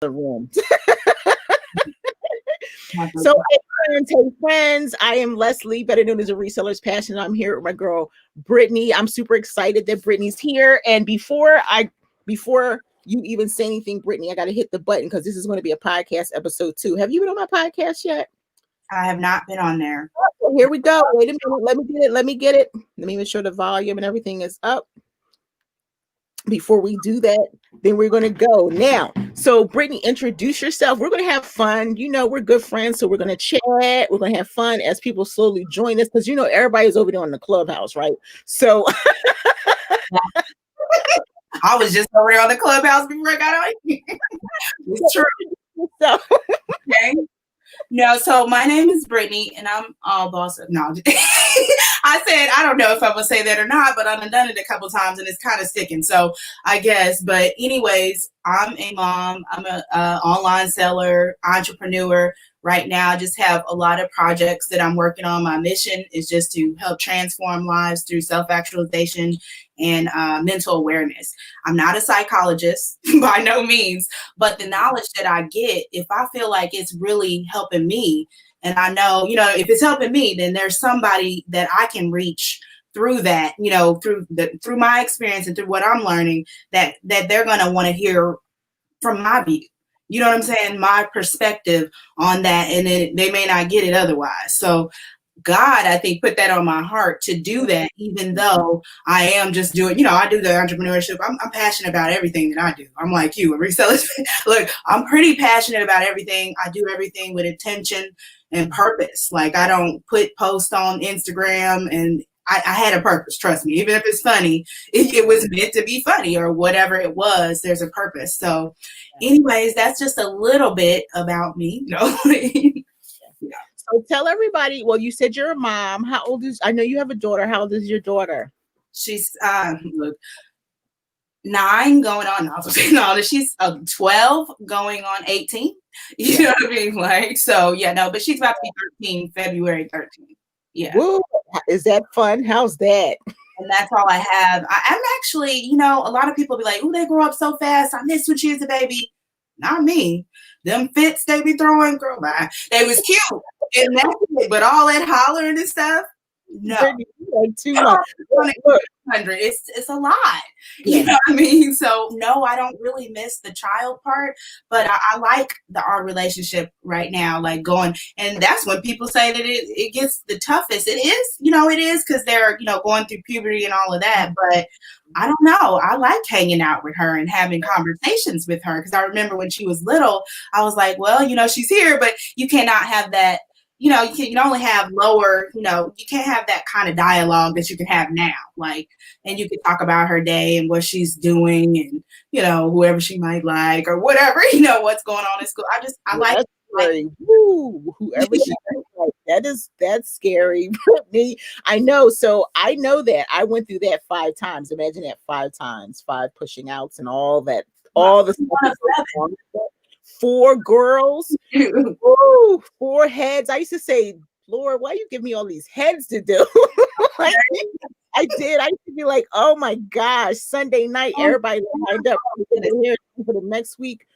the room. So, hey friends, I am Leslie, better known as a Reseller's Passion. I'm here with my girl Brittany. I'm super excited that Brittany's here. And before you even say anything, Brittany, I got to hit the button because this is going to be a podcast episode 2. Have you been on my podcast yet? I have not been on there. Oh, here we go. Wait a minute. Let me get it. Let me make sure the volume and everything is up. Before we do that, then we're going to go now. So Brittany, introduce yourself. We're going to have fun. You know, we're good friends. So we're going to chat. We're going to have fun as people slowly join us. Because, you know, everybody's over there on the Clubhouse, right? So I was just over there on the Clubhouse before I got on here. It's true. So, okay. No, so my name is Brittany, and I'm all boss. No, I said I don't know if I'm gonna say that or not, but I've done it a couple times, and it's kind of sticking. So I guess. But anyways, I'm a mom. I'm a online seller, entrepreneur. Right now, I just have a lot of projects that I'm working on. My mission is just to help transform lives through self-actualization and mental awareness. I'm not a psychologist by no means, but the knowledge that I get, if I feel like it's really helping me, and I know, you know, if it's helping me, then there's somebody that I can reach through that, you know, through my experience and through what I'm learning, that they're going to want to hear from my view. You know what I'm saying? My perspective on that, and then they may not get it otherwise. So God, I think, put that on my heart to do that, even though I am just doing, you know, I do the entrepreneurship. I'm passionate about everything that I do. I'm like you, a reseller. Look, I'm pretty passionate about everything. I do everything with intention and purpose. Like, I don't put posts on Instagram, and I had a purpose, trust me. Even if it's funny, it was meant to be funny or whatever it was, there's a purpose. So anyways, that's just a little bit about me. No. Yeah. So tell everybody, well, you said you're a mom. How old is, I know you have a daughter. How old is your daughter? She's 9 going on, no, she's 12 going on 18. You know what I mean? Like, so yeah, no, but she's about to be 13, February 13th. Yeah. Woo. Is that fun? How's that? And that's all I have. I'm actually, you know, a lot of people be like, oh, they grow up so fast. I miss when she was a baby. Not me. Them fits they be throwing, girl, bye. They was cute. And that's it. But all that hollering and stuff, no. Like too much. It's a lot. You know what I mean? So no, I don't really miss the child part, but I like our relationship right now, like going, and that's when people say that it gets the toughest. It is, you know, it is because they're, you know, going through puberty and all of that, but I don't know. I like hanging out with her and having conversations with her because I remember when she was little, I was like, well, you know, she's here, but you cannot have that. You know, you can only have lower, you know, you can't have that kind of dialogue that you can have now. Like, and you can talk about her day and what she's doing and, you know, whoever she might like or whatever, you know, what's going on in school. I like woo, whoever she like. That's scary. I know. So I know that I went through that 5 times. Imagine that 5 times, 5 pushing outs and all that, all the stuff. 4 girls, ooh, 4 heads. I used to say, Lord, why you give me all these heads to do? Like, I did. I used to be like, oh my gosh, Sunday night, everybody lined up for the next week.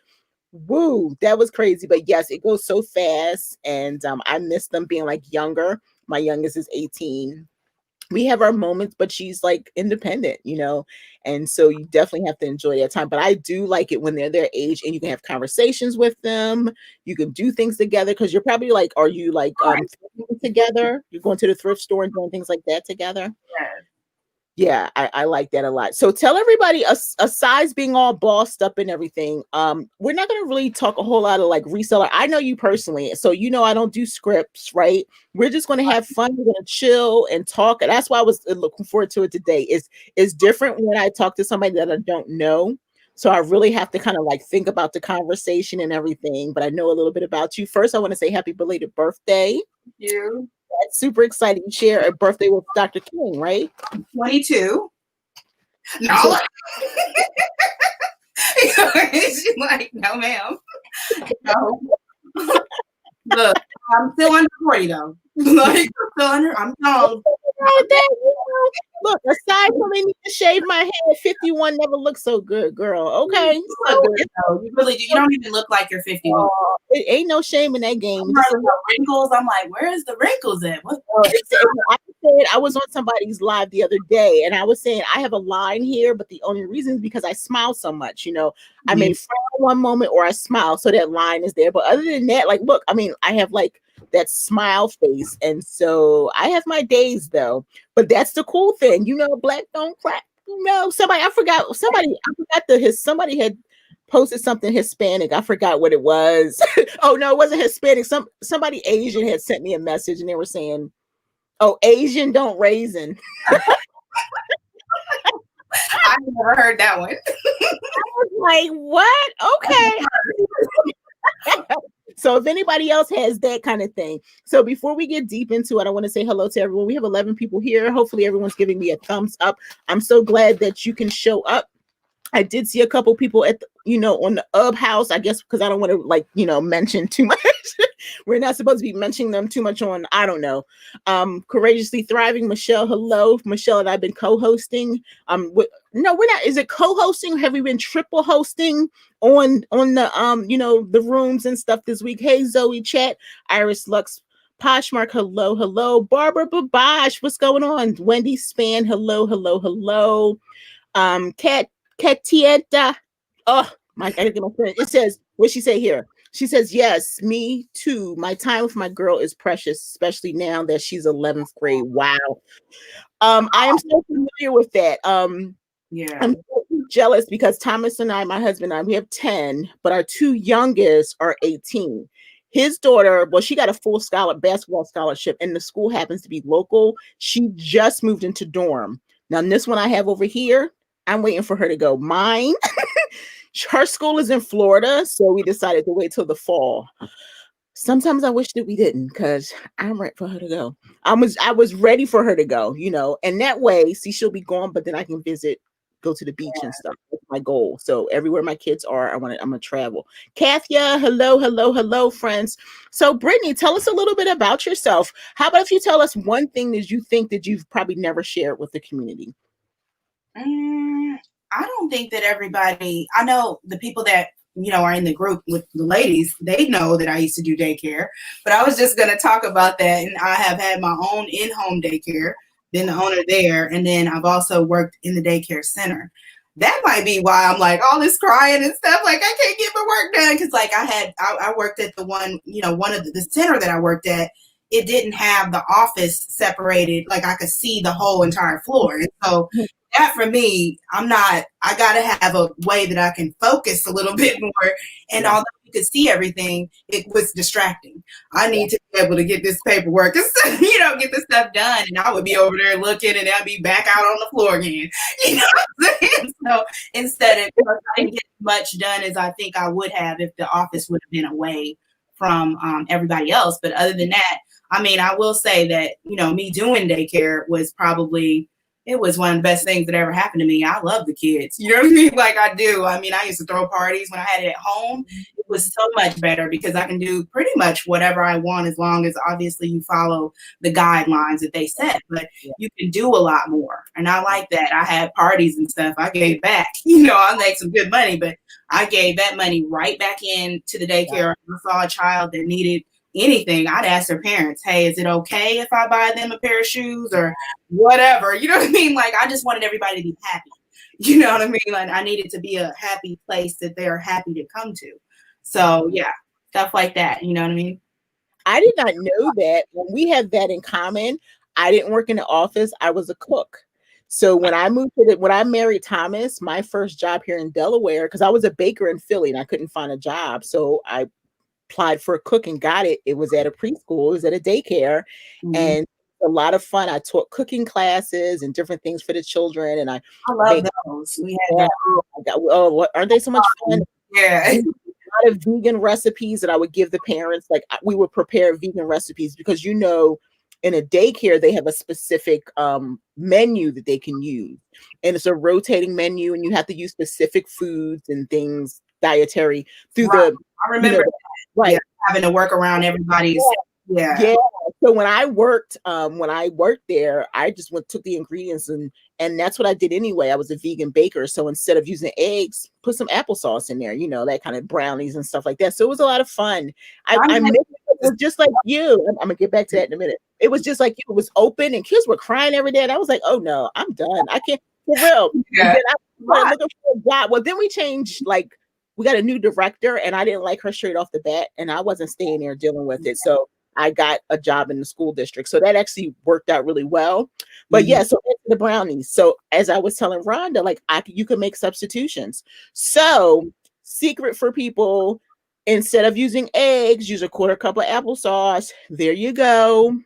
Woo, that was crazy. But yes, it goes so fast. And I miss them being like younger. My youngest is 18. We have our moments, but she's like independent, you know, and so you definitely have to enjoy that time. But I do like it when they're their age and you can have conversations with them. You can do things together because you're probably like, are you like together? You're going to the thrift store and doing things like that together? Yeah, I like that a lot. So tell everybody, aside being all bossed up and everything, we're not going to really talk a whole lot of like reseller. I know you personally, so you know I don't do scripts, right? We're just going to have fun. We're going to chill and talk. And that's why I was looking forward to it today. It's different when I talk to somebody that I don't know. So I really have to kind of like think about the conversation and everything. But I know a little bit about you. First, I want to say happy belated birthday. Thank you. That's super exciting. You share a birthday with Dr. King, right? 22. No. She's like, no, ma'am. No. Look, I'm still under 40 though. Like, I'm young. with that, look, aside from me need to shave my head, 51 never looked so good, girl. Okay. You look good, though. You really do. You don't even look like you're 51. It ain't no shame in that game. Just wrinkles. I'm like, where's the wrinkles at? What? I was on somebody's live the other day, and I was saying I have a line here, but the only reason is because I smile so much. I may frown one moment or I smile, so that line is there. But other than that, like, look, I mean, I have like that smile face, and so I have my days though. But that's the cool thing, black don't crack. Somebody somebody had posted something Hispanic. I forgot what it was. Oh no, it wasn't Hispanic. Somebody Asian had sent me a message, and they were saying, "Oh, Asian don't raisin." I never heard that one. I was like, what? Okay. So if anybody else has that kind of thing. So before we get deep into it, I want to say hello to everyone. We have 11 people here. Hopefully everyone's giving me a thumbs up. I'm so glad that you can show up. I did see a couple people at on the house, I guess, because I don't want to mention too much. We're not supposed to be mentioning them too much on, I don't know. Courageously Thriving, Michelle, hello. Michelle and I've been co-hosting. No, we're not. Is it co-hosting? Have we been triple hosting on the the rooms and stuff this week? Hey, Zoe Chat, Iris Lux, Poshmark, hello. Barbara Babash, what's going on? Wendy Span, hello. Katieta. Oh my, I gotta get my friend. It says, what she say here? She says, yes, me too. My time with my girl is precious, especially now that she's 11th grade. Wow. I am so familiar with that. Yeah. I'm so jealous because Thomas and I, my husband and I, we have 10, but our two youngest are 18. His daughter, well, she got a full basketball scholarship, and the school happens to be local. She just moved into dorm. Now, this one I have over here, I'm waiting for her to go. Mine, her school is in Florida, so we decided to wait till the fall. Sometimes I wish that we didn't, because I'm ready for her to go. I was ready for her to go, and that way, see, she'll be gone, but then I can go to the beach and stuff. That's my goal. So everywhere my kids are, I'm gonna travel. Kathia, hello, friends. So Brittany, tell us a little bit about yourself. How about if you tell us one thing that you think that you've probably never shared with the community? I don't think that everybody, I know the people that, are in the group with the ladies, they know that I used to do daycare, but I was just going to talk about that. And I have had my own in-home daycare, been the owner there. And then I've also worked in the daycare center. That might be why I'm like all this crying and stuff. Like I can't get my work done. Cause like I worked at the one of the center that I worked at, it didn't have the office separated. Like I could see the whole entire floor. And so that for me, I got to have a way that I can focus a little bit more. And although you could see everything, it was distracting. I need to be able to get this paperwork and stuff, get this stuff done. And I would be over there looking and I'd be back out on the floor again. You know what I'm saying? So instead of, I didn't get as much done as I think I would have if the office would have been away from everybody else. But other than that, I mean, I will say that, me doing daycare was probably, it was one of the best things that ever happened to me. I love the kids. You know what I mean? Like I do. I mean, I used to throw parties when I had it at home. It was so much better because I can do pretty much whatever I want as long as obviously you follow the guidelines that they set. But you can do a lot more. And I like that. I had parties and stuff. I gave back. I make some good money, but I gave that money right back into the daycare. I saw a child that needed anything, I'd ask their parents, hey, is it okay if I buy them a pair of shoes or whatever? You know what I mean? Like, I just wanted everybody to be happy. You know what I mean? Like, I needed to be a happy place that they're happy to come to. So, yeah, stuff like that. You know what I mean? I did not know that. We have that in common. I didn't work in the office. I was a cook. So when I married Thomas, my first job here in Delaware, because I was a baker in Philly and I couldn't find a job. So I applied for a cook and got it. It was at a preschool, it was at a daycare, and a lot of fun. I taught cooking classes and different things for the children, and I love those. We had aren't they so much fun? Yeah. A lot of vegan recipes that I would give the parents. Like we would prepare vegan recipes because in a daycare they have a specific menu that they can use, and it's a rotating menu, and you have to use specific foods and things dietary through I remember. Right. Yeah, having to work around everybody's. Yeah. So when I worked there, I just took the ingredients and that's what I did anyway. I was a vegan baker, so instead of using eggs, put some applesauce in there, that kind of brownies and stuff like that. So it was a lot of fun. I missed it. It was just like you. I'm gonna get back to that in a minute. It was just like it was open and kids were crying every day, and I was like, oh no, I'm done. I can't, for real. Yeah. And then I started looking for a job. Well, then we changed, like we got a new director, and I didn't like her straight off the bat, and I wasn't staying there dealing with it. So I got a job in the school district. So that actually worked out really well. But yeah, so the brownies. So as I was telling Rhonda, like you can make substitutions. So secret for people, instead of using eggs, use a quarter cup of applesauce. There you go.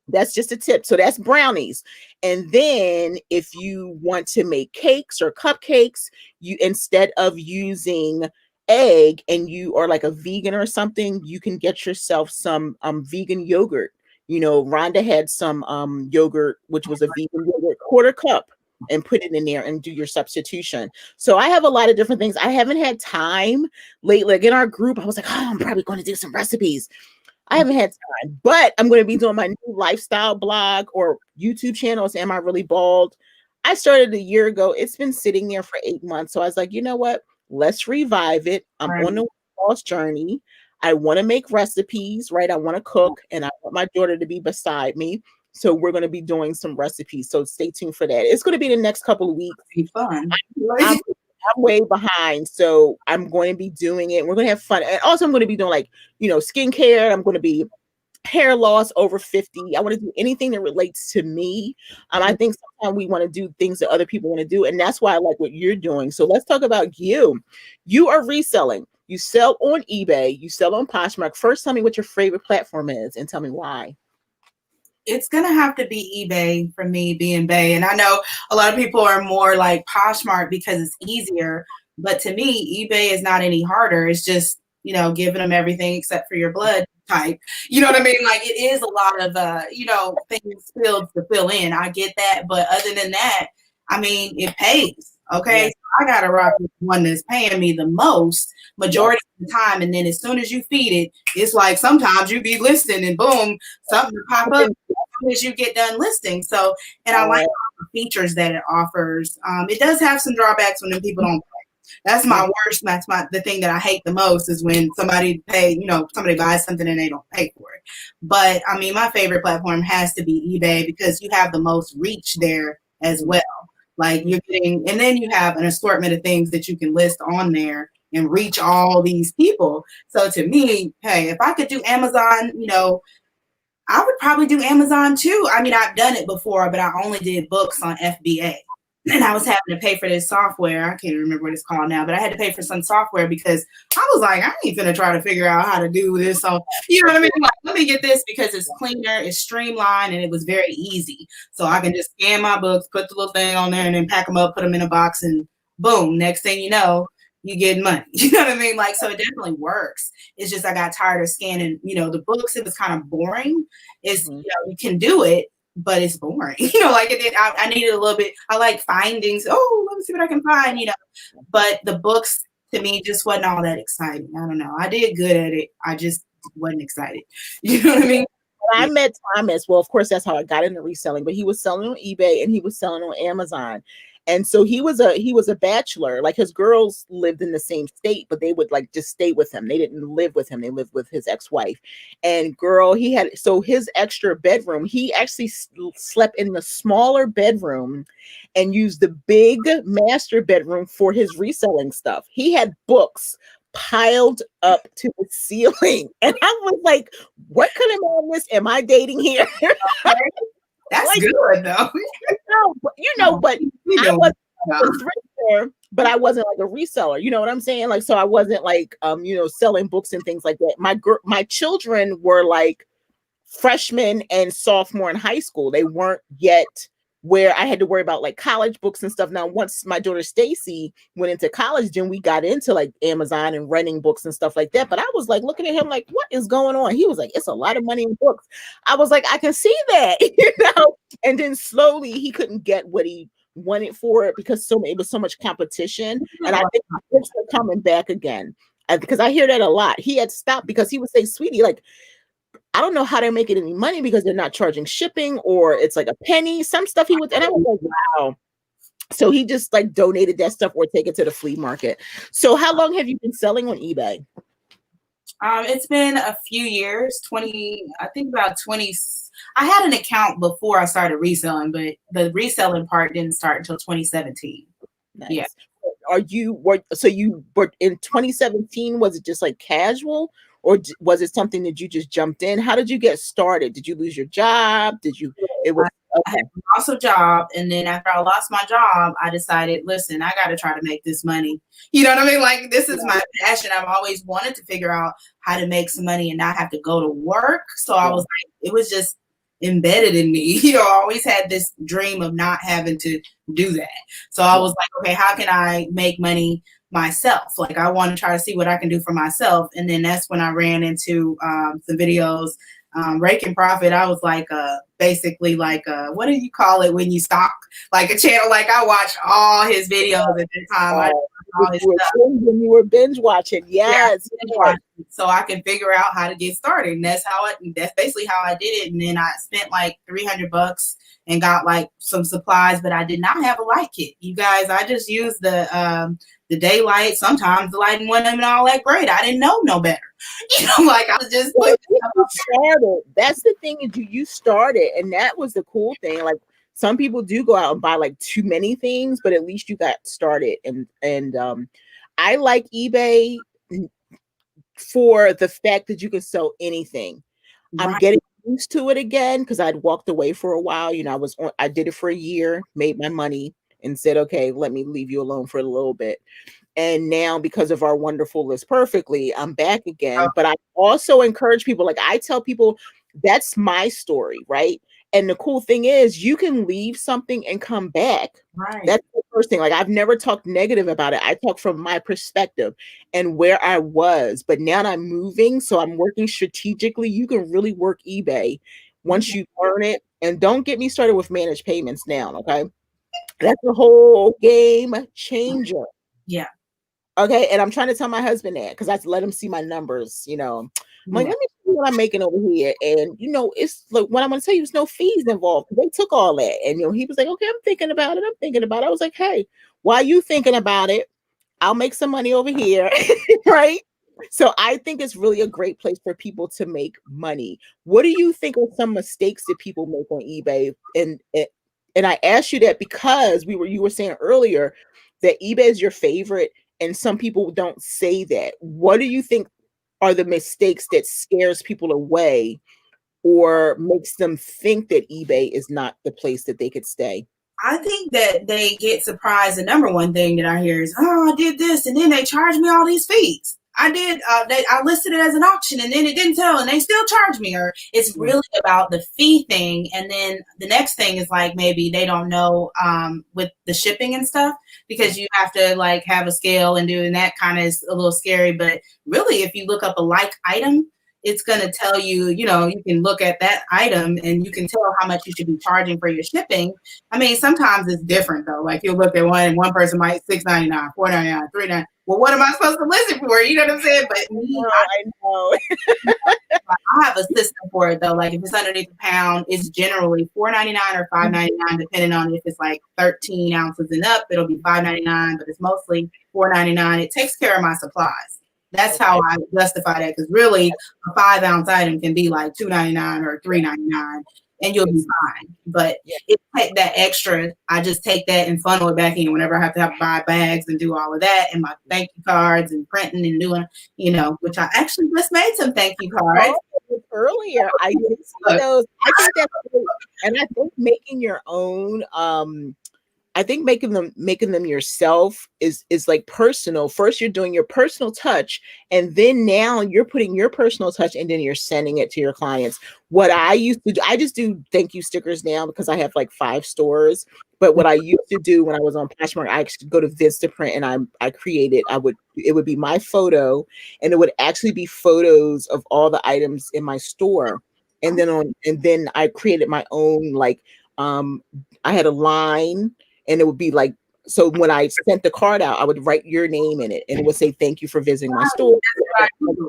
That's just a tip. So that's brownies. And then if you want to make cakes or cupcakes, you, instead of using egg, and you are like a vegan or something, you can get yourself some vegan yogurt. Rhonda had some yogurt, which was a vegan yogurt, quarter cup, and put it in there and do your substitution. So I have a lot of different things. I haven't had time lately. Like in our group, I was like, oh, I'm probably going to do some recipes. I haven't had time, but I'm going to be doing my new lifestyle blog or YouTube channels. Am I Really Bald? I started a year ago. It's been sitting there for 8 months. So I was like, you know what? Let's revive it. I'm on the lost journey. I want to make recipes, right? I want to cook, and I want my daughter to be beside me. So we're going to be doing some recipes. So stay tuned for that. It's going to be the next couple of weeks. Be fun. I'm way behind, so I'm going to be doing it. We're going to have fun. And also I'm going to be doing like, skincare. I'm going to be hair loss over 50. I want to do anything that relates to me. I think sometimes we want to do things that other people want to do. And that's why I like what you're doing. So let's talk about you. You are reselling. You sell on eBay. You sell on Poshmark. First, tell me what your favorite platform is and tell me why. It's going to have to be eBay for me, being Bay. And I know a lot of people are more like Poshmark because it's easier. But to me, eBay is not any harder. It's just, giving them everything except for your blood type. You know what I mean? Like it is a lot of, things filled to fill in. I get that. But other than that, I mean, it pays. Okay. Yeah. So I got to rock with the one that's paying me the most majority of the time. And then as soon as you feed it, it's like sometimes you be listing and boom, something pop up as soon as you get done listing. So, and I like all the features that it offers. It does have some drawbacks when people don't pay. That's my worst. That's the thing that I hate the most is when somebody somebody buys something and they don't pay for it. But I mean, my favorite platform has to be eBay because you have the most reach there as well. Like you're getting, and then you have an assortment of things that you can list on there and reach all these people. So to me, hey, if I could do Amazon, I would probably do Amazon too. I mean, I've done it before, but I only did books on FBA. And I was having to pay for this software. I can't remember what it's called now, but I had to pay for some software because I was like, I ain't gonna try to figure out how to do this. So, you know what I mean? Like, let me get this because it's cleaner, it's streamlined, and it was very easy. So I can just scan my books, put the little thing on there, and then pack them up, put them in a box, and boom, next thing you know, you get money. You know what I mean? Like, so it definitely works. It's just I got tired of scanning, the books. It was kind of boring. It's, you can do it, but it's boring. Like I needed a little bit. I like findings. Oh, let me see what I can find, But the books to me just wasn't all that exciting. I don't know. I did good at it. I just wasn't excited. You know what I mean? I met Thomas. Well, of course, that's how I got into reselling, but he was selling on eBay and he was selling on Amazon. And so he was a bachelor. Like his girls lived in the same state, but they would like just stay with him. They didn't live with him. They lived with his ex-wife. And girl, so his extra bedroom, he actually slept in the smaller bedroom and used the big master bedroom for his reselling stuff. He had books piled up to the ceiling. And I was like, what kind of madness am I dating here? That's like, good though. But I wasn't a thrifter, but I wasn't like a reseller. You know what I'm saying? Like, so I wasn't like, selling books and things like that. My children were like freshmen and sophomore in high school. They weren't yet where I had to worry about like college books and stuff. Now, once my daughter Stacy went into college, then we got into like Amazon and renting books and stuff like that. But I was like looking at him like, what is going on? He was like, it's a lot of money in books. I was like, I can see that, And then slowly he couldn't get what he wanted for it because it was so much competition. And I think books are coming back again because I hear that a lot. He had stopped because he would say, sweetie, like, I don't know how they're making any money because they're not charging shipping, or it's like a penny. Some stuff he would, and I was like, wow. So he just like donated that stuff or take it to the flea market. So how long have you been selling on eBay? It's been a few years, I think about 20. I had an account before I started reselling, but the reselling part didn't start until 2017. Nice. Yeah. You were in 2017, was it just like casual, or was it something that you just jumped in? How did you get started? Did you lose your job? It was I had lost a job, and then after I lost my job, I decided, listen, I got to try to make this money. You know what I mean? Like, this is my passion. I've always wanted to figure out how to make some money and not have to go to work. So I was like, it was just embedded in me. You know, I always had this dream of not having to do that. So I was like, okay, how can I make money myself? Like, I want to try to see what I can do for myself. And then that's when I ran into some videos, Rake and Profit. I was like, basically like, what do you call it when you stalk like a channel? Like, I watched all his videos at the time. You were binge watching. Yes. Yeah, so I can figure out how to get started. And that's basically how I did it. And then I spent like $300 and got like some supplies, but I did not have a light kit. You guys, I just used the daylight. Sometimes the lighting wasn't even all that great. I didn't know no better. You know, like I was just started. That's the thing, is you started, and that was the cool thing. Like, some people do go out and buy like too many things, but at least you got started. And I like eBay for the fact that you can sell anything. Right. I'm getting used to it again because I'd walked away for a while. You know, I did it for a year, made my money, and said, okay, let me leave you alone for a little bit. And now, because of our wonderful List Perfectly, I'm back again. But I also encourage people, like I tell people, that's my story, right? And the cool thing is you can leave something and come back. Right. That's the first thing. Like, I've never talked negative about it. I talk from my perspective and where I was, but now I'm moving. So I'm working strategically. You can really work eBay once you learn it. And don't get me started with managed payments now. Okay. That's a whole game changer. Yeah. Okay. And I'm trying to tell my husband that, because I let him see my numbers, you know. I'm like, let me see what I'm making over here. And, you know, it's like, what I'm going to tell you, there's no fees involved. They took all that. And, you know, he was like, okay, I'm thinking about it. I was like, hey, while you thinking about it, I'll make some money over here. Right. So I think it's really a great place for people to make money. What do you think are some mistakes that people make on eBay? And I asked you that because you were saying earlier that eBay is your favorite, and some people don't say that. What do you think are the mistakes that scares people away or makes them think that eBay is not the place that they could stay? I think that they get surprised. The number one thing that I hear is, oh, I did this, and then they charge me all these fees. I listed it as an auction, and then it didn't sell, and they still charge me. Or it's really about the fee thing. And then the next thing is like, maybe they don't know with the shipping and stuff, because you have to like have a scale and do, and that kind of is a little scary. But really, if you look up a like item, it's going to tell you, you know, you can look at that item and you can tell how much you should be charging for your shipping. I mean, sometimes it's different though. Like, you'll look at one person might $6.99, $4.99, $3.99. Well, what am I supposed to list it for? You know what I'm saying? But me, I know. I have a system for it though. Like, if it's underneath a pound, it's generally $4.99 or $5.99, depending on if it's like 13 ounces and up. It'll be $5.99, but it's mostly $4.99. It takes care of my supplies. That's how I justify that, because really a 5-ounce item can be like $2.99 or $3.99, and you'll be fine. But it take that extra. I just take that and funnel it back in whenever I have to buy bags and do all of that, and my thank you cards and printing and doing, you know, which I actually just made some thank you cards earlier. I did see those. I think that's cool. And I think making your own, I think making them yourself is like personal. First, you're doing your personal touch, and then now you're putting your personal touch, and then you're sending it to your clients. What I used to do, I just do thank you stickers now because I have like 5 stores. But what I used to do when I was on Poshmark, I actually go to Vistaprint and I created. It would be my photo, and it would actually be photos of all the items in my store, and then I created my own, like, I had a line. And it would be like, so when I sent the card out, I would write your name in it, and it would say, thank you for visiting my store.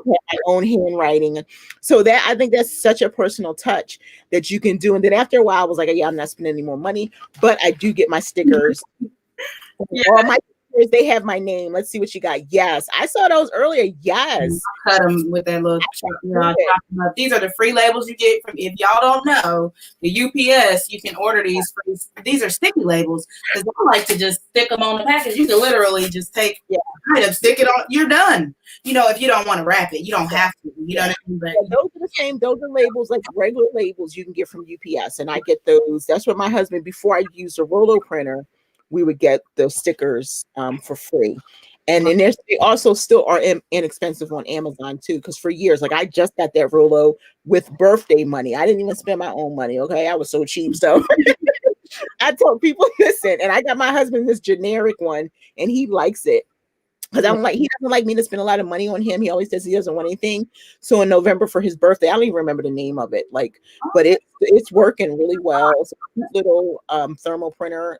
My own handwriting. So that, I think that's such a personal touch that you can do. And then after a while, I was like, yeah, I'm not spending any more money, but I do get my stickers. Yeah. All my stickers, they have my name. Let's see what you got. Yes, I saw those earlier. Yes. Cut them with that little, chop them up. These are the free labels you get from, if y'all don't know, the UPS, you can order these free, these are sticky labels, because I like to just stick them on the package. You can literally just take item, stick it on, you're done. You know, if you don't want to wrap it, you don't have to. You know what I mean? But those are the same. Those are labels, like regular labels you can get from UPS, and I get those. That's what my husband, before I used a Rolo printer, we would get those stickers for free. And then they also still are inexpensive on Amazon too, because for years, like I just got that Rolo with birthday money. I didn't even spend my own money. Okay, I was so cheap. So I told people, listen, and I got my husband this generic one, and he likes it. Because I'm like, he doesn't like me to spend a lot of money on him. He always says he doesn't want anything. So in November for his birthday, I don't even remember the name of it. Like, but it's working really well. It's a cute little thermal printer,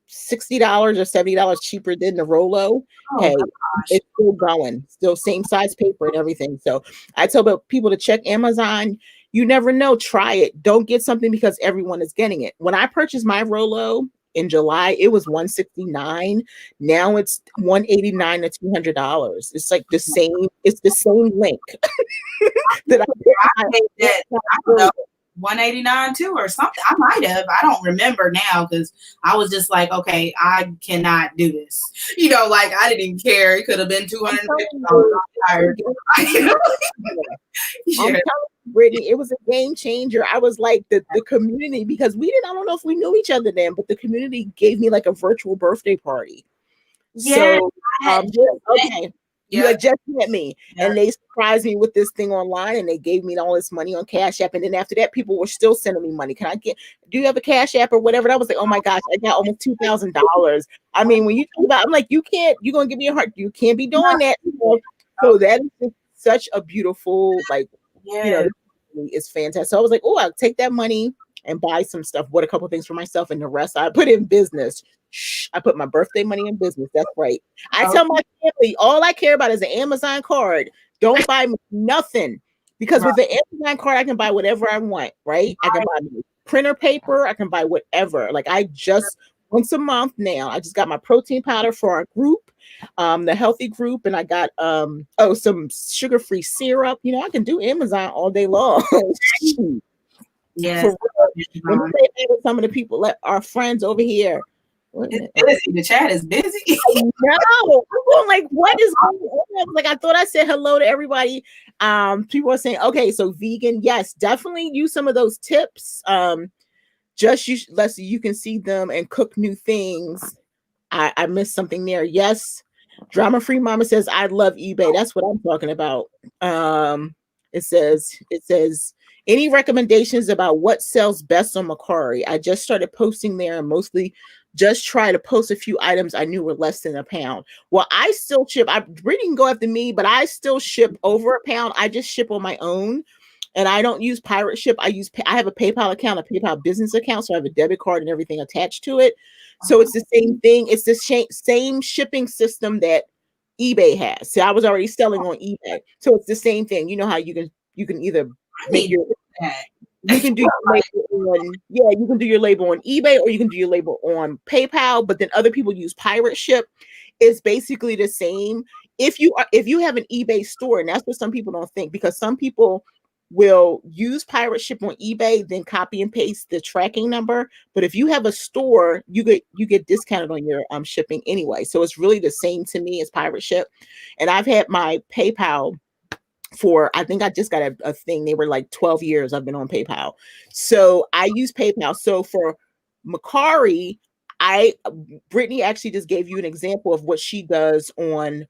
$60 or $70 cheaper than the Rolo. Hey, it's still going, still same size paper and everything. So I tell people to check Amazon. You never know. Try it. Don't get something because everyone is getting it. When I purchased my Rolo in July, it was $169. Now it's $189 to $200. It's like the same. It's the same link that I paid that. I don't know, $189 too or something. I might have. I don't remember now because I was just like, okay, I cannot do this. You know, like I didn't even care. It could have been $250. I'm telling you, Brittany, it was a game changer. I was like the community, because we didn't, I don't know if we knew each other then, but the community gave me like a virtual birthday party. Yeah. So okay. You had just met me, and they surprised me with this thing online, and they gave me all this money on Cash App. And then after that, people were still sending me money. Do you have a Cash App or whatever? I was like, oh my gosh, I got almost $2,000. I mean, when you talk about, I'm like, you're going to give me a heart. You can't be doing that. So that is just such a beautiful, like, you know, it's fantastic. So I was like, oh, I'll take that money and buy some stuff, bought a couple things for myself, and the rest I put in business. I put my birthday money in business. That's right. I tell my family, all I care about is an Amazon card. Don't buy me nothing, because with the Amazon card, I can buy whatever I want, right? I can buy printer paper. I can buy whatever. Like I just, once a month now, I just got my protein powder for our group, the healthy group. And I got, some sugar-free syrup. You know, I can do Amazon all day long. Yes. Some of the people, our friends over here. It's busy. The chat is busy. No, I'm like, what is going on? Like, I thought I said hello to everybody. People are saying, okay, so vegan, yes, definitely use some of those tips. You can see them and cook new things. I missed something there. Yes, Drama Free Mama says, I love eBay. That's what I'm talking about. It says, any recommendations about what sells best on Mercari? I just started posting there and mostly just try to post a few items I knew were less than a pound. Well, I still ship. Brittany can go after me, but I still ship over a pound. I just ship on my own, and I don't use pirate ship. I have a PayPal account, a PayPal business account, so I have a debit card and everything attached to it. So it's the same thing. It's the same shipping system that eBay has. So I was already selling on eBay, so it's the same thing. You know how you can either make your you can do your label on, you can do your label on eBay, or you can do your label on PayPal, but then other people use pirate ship. It's basically the same. If you have an eBay store, and that's what some people don't think, because some people will use pirate ship on eBay, then copy and paste the tracking number. But if you have a store, you get discounted on your shipping anyway. So it's really the same to me as pirate ship. And I've had my PayPal for, I think I just got a thing. They were like 12 years I've been on PayPal. So I use PayPal. So for Mercari, Brittany actually just gave you an example of what she does on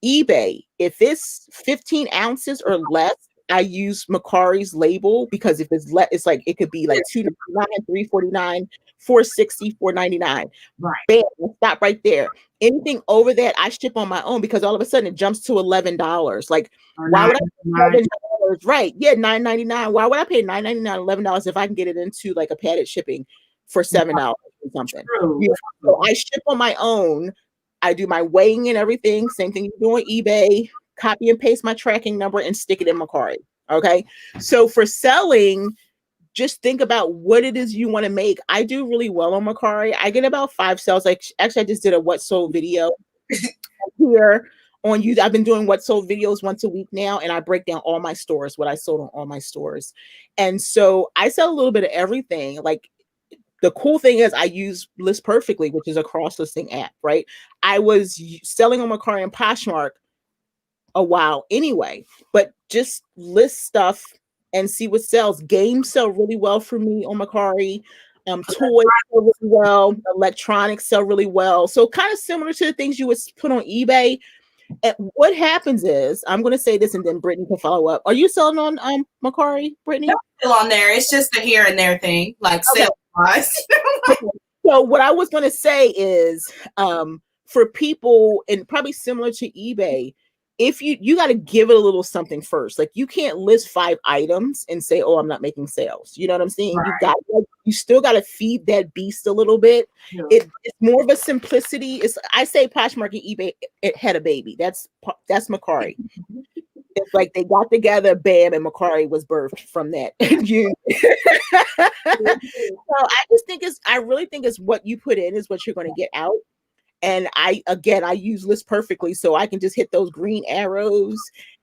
eBay. If it's 15 ounces or less, I use Mercari's label, because if it's it's like, it could be like $2.99, $3.49, $4.60, $4.99. Right. Bam, stop right there. Anything over that, I ship on my own, because all of a sudden it jumps to $11. Like, why would I pay $11? Right. Yeah, $9.99. Why would I pay $9.99, $11 if I can get it into like a padded shipping for $7 or something? So I ship on my own. I do my weighing and everything. Same thing you do on eBay. copy and paste my tracking number and stick it in Macari. Okay. So for selling, just think about what it is you want to make. I do really well on Macari. I get about 5 sales. Like actually, I just did a what sold video here on YouTube. I've been doing what sold videos once a week now, and I break down all my stores, what I sold on all my stores. And so I sell a little bit of everything. Like the cool thing is I use List Perfectly, which is a cross listing app, right? I was selling on Macari and Poshmark a while anyway, but just list stuff and see what sells. Games sell really well for me on Macari. Toys sell really well. Electronics sell really well. So kind of similar to the things you would put on eBay. And what happens is, I'm going to say this and then Brittany can follow up. Are you selling on Macari, Brittany? No, still on there. It's just a here and there thing, like okay. sales-wise. So what I was going to say is, for people, and probably similar to eBay, if you got to give it a little something first. Like you can't list 5 items and say, "Oh, I'm not making sales." You know what I'm saying? Right. You still got to feed that beast a little bit. Yeah. It's more of a simplicity. I say Poshmark and eBay, it had a baby. That's Macari. It's like they got together, bam, and Macari was birthed from that. So I really think it's what you put in is what you're going to get out. And I use List Perfectly, so I can just hit those green arrows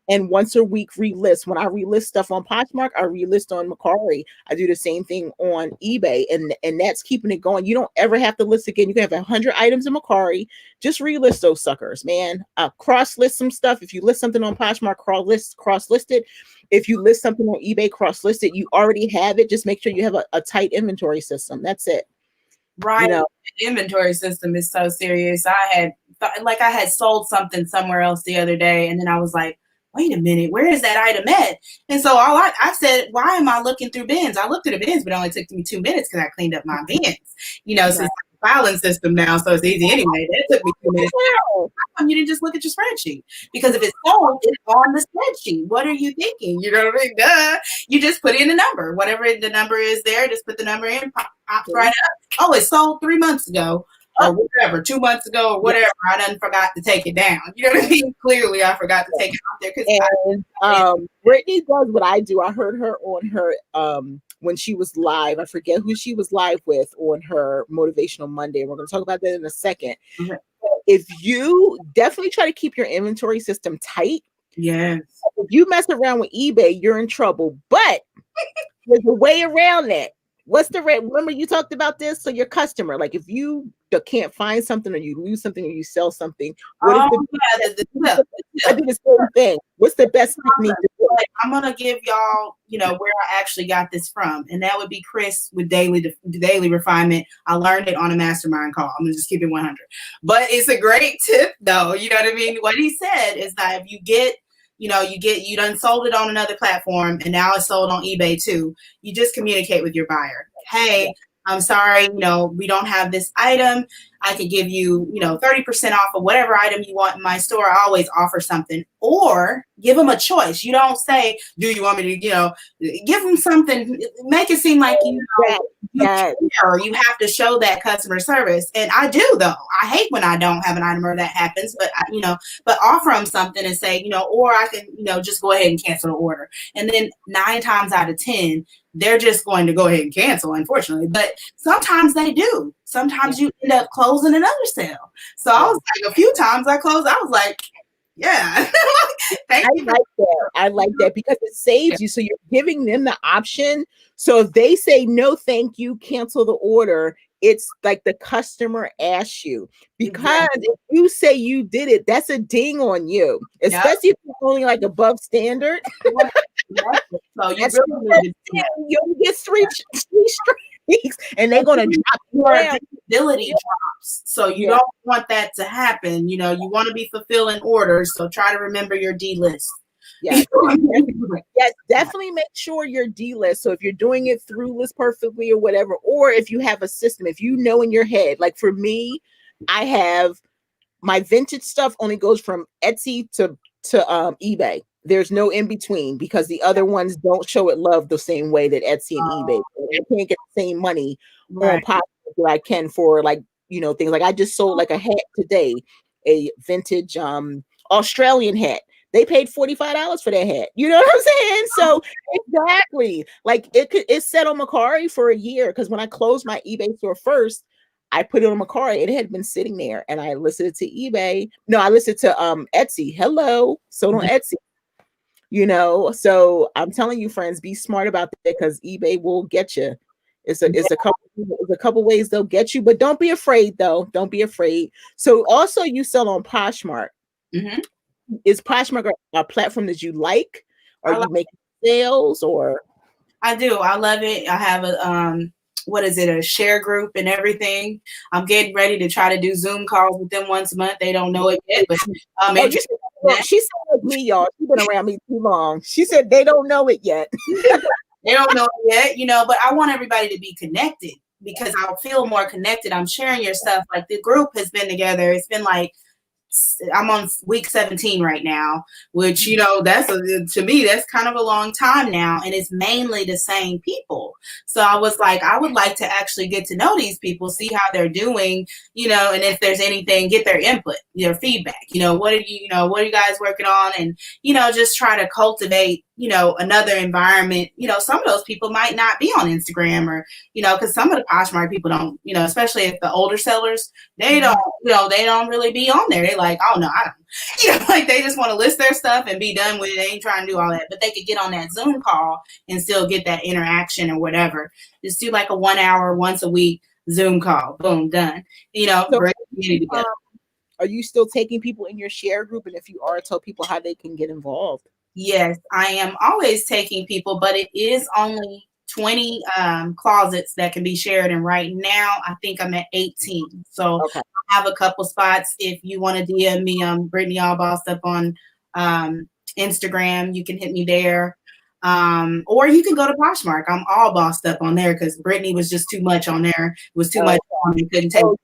and once a week relist. When I relist stuff on Poshmark, I relist on Macari. I do the same thing on eBay, and that's keeping it going. You don't ever have to list again. You can have 100 items in Macari. Just relist those suckers, man. Cross list some stuff. If you list something on Poshmark, cross list it. If you list something on eBay, cross list it. You already have it. Just make sure you have a tight inventory system. That's it. Right. You know, the inventory system is so serious. I had sold something somewhere else the other day, and then I was like, wait a minute, where is that item at? And so I said, why am I looking through bins? I looked at the bins, but it only took me 2 minutes because I cleaned up my bins. You know, since the filing system now, so it's easy anyway. That took me 2 minutes. How come you didn't just look at your spreadsheet? Because if it's sold, it's on the spreadsheet. What are you thinking? You know what I mean? Duh. You just put in the number. Whatever the number is there, just put the number in, pops right up. Oh, it sold 3 months ago. Or whatever, 2 months ago, or whatever. I done forgot to take it down. You know what I mean? Clearly, I forgot to take it out there. Brittany does what I do. I heard her on her when she was live. I forget who she was live with on her Motivational Monday. We're going to talk about that in a second. Mm-hmm. If you definitely try to keep your inventory system tight, yes. If you mess around with eBay, you're in trouble. But there's a way around that. What's the rate? Remember you talked about this? So your customer, like if you can't find something or you lose something or you sell something, I do the same thing. What's the best technique to do? I'm going to give y'all, where I actually got this from. And that would be Chris with Daily Refinement. I learned it on a mastermind call. I'm going to just keep it 100. But it's a great tip though. You know what I mean? What he said is that if you get, you done sold it on another platform and now it's sold on eBay too. You just communicate with your buyer. Hey, I'm sorry, we don't have this item. I could give you, 30% off of whatever item you want in my store. I always offer something, or give them a choice. You don't say, do you want me to, give them something, make it seem like, you have to show that customer service. And I do though. I hate when I don't have an item or that happens, but but offer them something and say, or I can, just go ahead and cancel the order. And then 9 times out of 10, they're just going to go ahead and cancel, unfortunately. But sometimes they do. Sometimes you end up closing another sale. So I was like, a few times I closed, I was like, yeah. I like that because it saves you. So you're giving them the option. So if they say no, thank you, cancel the order, it's like the customer asks you. Because if you say you did it, that's a ding on you, especially if you're only like above standard. So you only get three streaks, and they're gonna drop your visibility drops. So you don't want that to happen. You want to be fulfilling orders. So try to remember your D list. Yes, definitely make sure your D list. So if you're doing it through List Perfectly or whatever, or if you have a system, if you know in your head, like for me, I have my vintage stuff only goes from Etsy to eBay. There's no in between because the other ones don't show it love the same way that Etsy and eBay. I can't get the same money on Poshmark that I can for things like I just sold like a hat today, a vintage Australian hat They paid $45 for that hat. You know what I'm saying? So exactly, like it said on Macari for a year, because when I closed my eBay store first, I put it on Macari. It had been sitting there, and I listed it to eBay. No, I listed it to Etsy. Hello, sold on Etsy. You know, so I'm telling you, friends, be smart about that, because eBay will get you. It's a couple ways they'll get you, but don't be afraid though. Don't be afraid. So also, you sell on Poshmark. Mm-hmm. Is Poshmark a platform that you like? Are you making sales or? I do. I love it. I have a what is it, a share group and everything. I'm getting ready to try to do Zoom calls with them once a month. They don't know it yet, but she said like me, y'all. She's been around me too long. She said they don't know it yet. They don't know it yet, you know, but I want everybody to be connected, because I'll feel more connected. I'm sharing your stuff. Like, the group has been together. It's been like, I'm on week 17 right now, which, you know, to me, that's kind of a long time now. And it's mainly the same people. So I was like, I would like to actually get to know these people, see how they're doing, you know, and if there's anything, get their input, their feedback, what are you guys working on? And, just try to cultivate, another environment. Some of those people might not be on Instagram, or, because some of the Poshmark people don't, especially if the older sellers, they don't, they don't really be on there. They like, oh no, I don't, like they just want to list their stuff and be done with it. They ain't trying to do all that, but they could get on that Zoom call and still get that interaction or whatever. Just do like a 1 hour, once a week Zoom call. Boom, done. So, are you still taking people in your share group? And if you are, tell people how they can get involved. Yes, I am always taking people, but it is only 20 closets that can be shared. And right now, I think I'm at 18. So okay. I have a couple spots. If you want to DM me, Brittany All Bossed Up on Instagram, you can hit me there. Or you can go to Poshmark. I'm all bossed up on there, because Brittany was just too much on there. It was too much on me. Couldn't take it.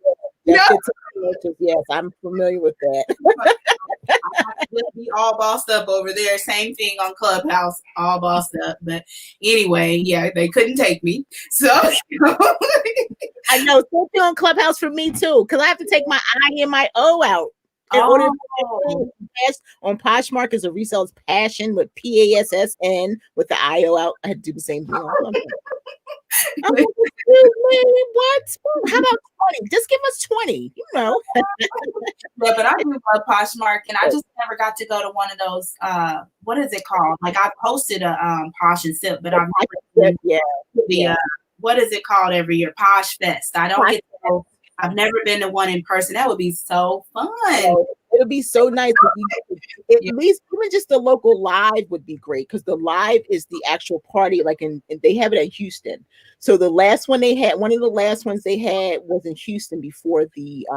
Yes, I'm familiar with that. I be all bossed up over there. Same thing on Clubhouse, all bossed up. But anyway, yeah, they couldn't take me. So I know, something on Clubhouse for me too, because I have to take my I and my O out. In order to on Poshmark is a reseller's passion with PASSN with the IO out. I had to do the same thing on Clubhouse. Like, what? How about 20? Just give us 20, Yeah, but I do love Poshmark, and I just never got to go to one of those. What is it called? Like, I posted a Posh and Sip, but I've never been what is it called every year? Posh Fest. I don't get to go. I've never been to one in person. That would be so fun. It'll be so nice. At least even just the local live would be great, because the live is the actual party. Like, and they have it at Houston. So the last one they had, one of the last ones they had was in Houston before the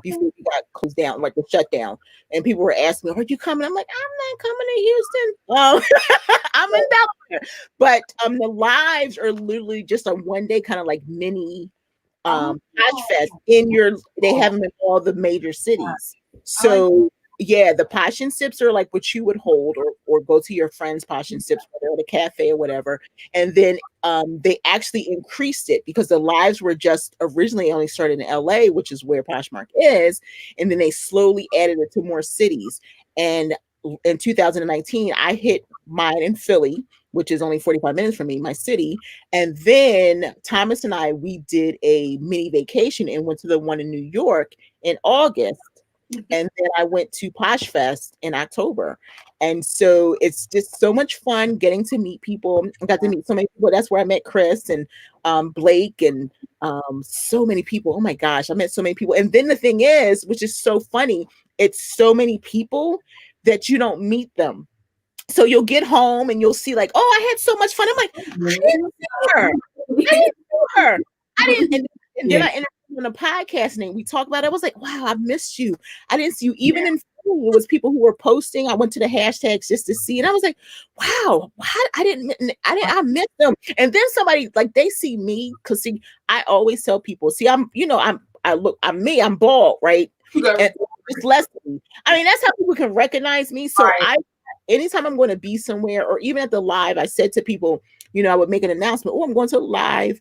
before we got closed down, like the shutdown. And people were asking me, "Are you coming?" I'm like, "I'm not coming to Houston. I'm in Delaware." But the lives are literally just a one day kind of like mini Posh Fest they have them in all the major cities. So yeah, the Posh and Sips are like what you would hold, or go to your friend's Posh and Sips, whether at a cafe or whatever. And then they actually increased it, because the lives were just originally only started in LA, which is where Poshmark is, and then they slowly added it to more cities. And in 2019, I hit mine in Philly, which is only 45 minutes from me, my city. And then Thomas and I, we did a mini vacation and went to the one in New York in August. And then I went to Posh Fest in October. And so it's just so much fun getting to meet people. I got to meet so many people. That's where I met Chris and Blake and so many people. Oh my gosh, I met so many people. And then the thing is, which is so funny, it's so many people that you don't meet them. So you'll get home and you'll see like, oh, I had so much fun. I'm like, I didn't see her. And then I interviewed on a podcast and we talked about it. I was like, wow, I missed you. I didn't see you. Even in Philly, it was people who were posting. I went to the hashtags just to see. And I was like, wow, I missed them. And then somebody, like, they see me, because see, I always tell people, see, I'm bald, right? And it's less than me. I mean, that's how people can recognize me. So anytime I'm going to be somewhere, or even at the live, I said to people, I would make an announcement. Oh, I'm going to live.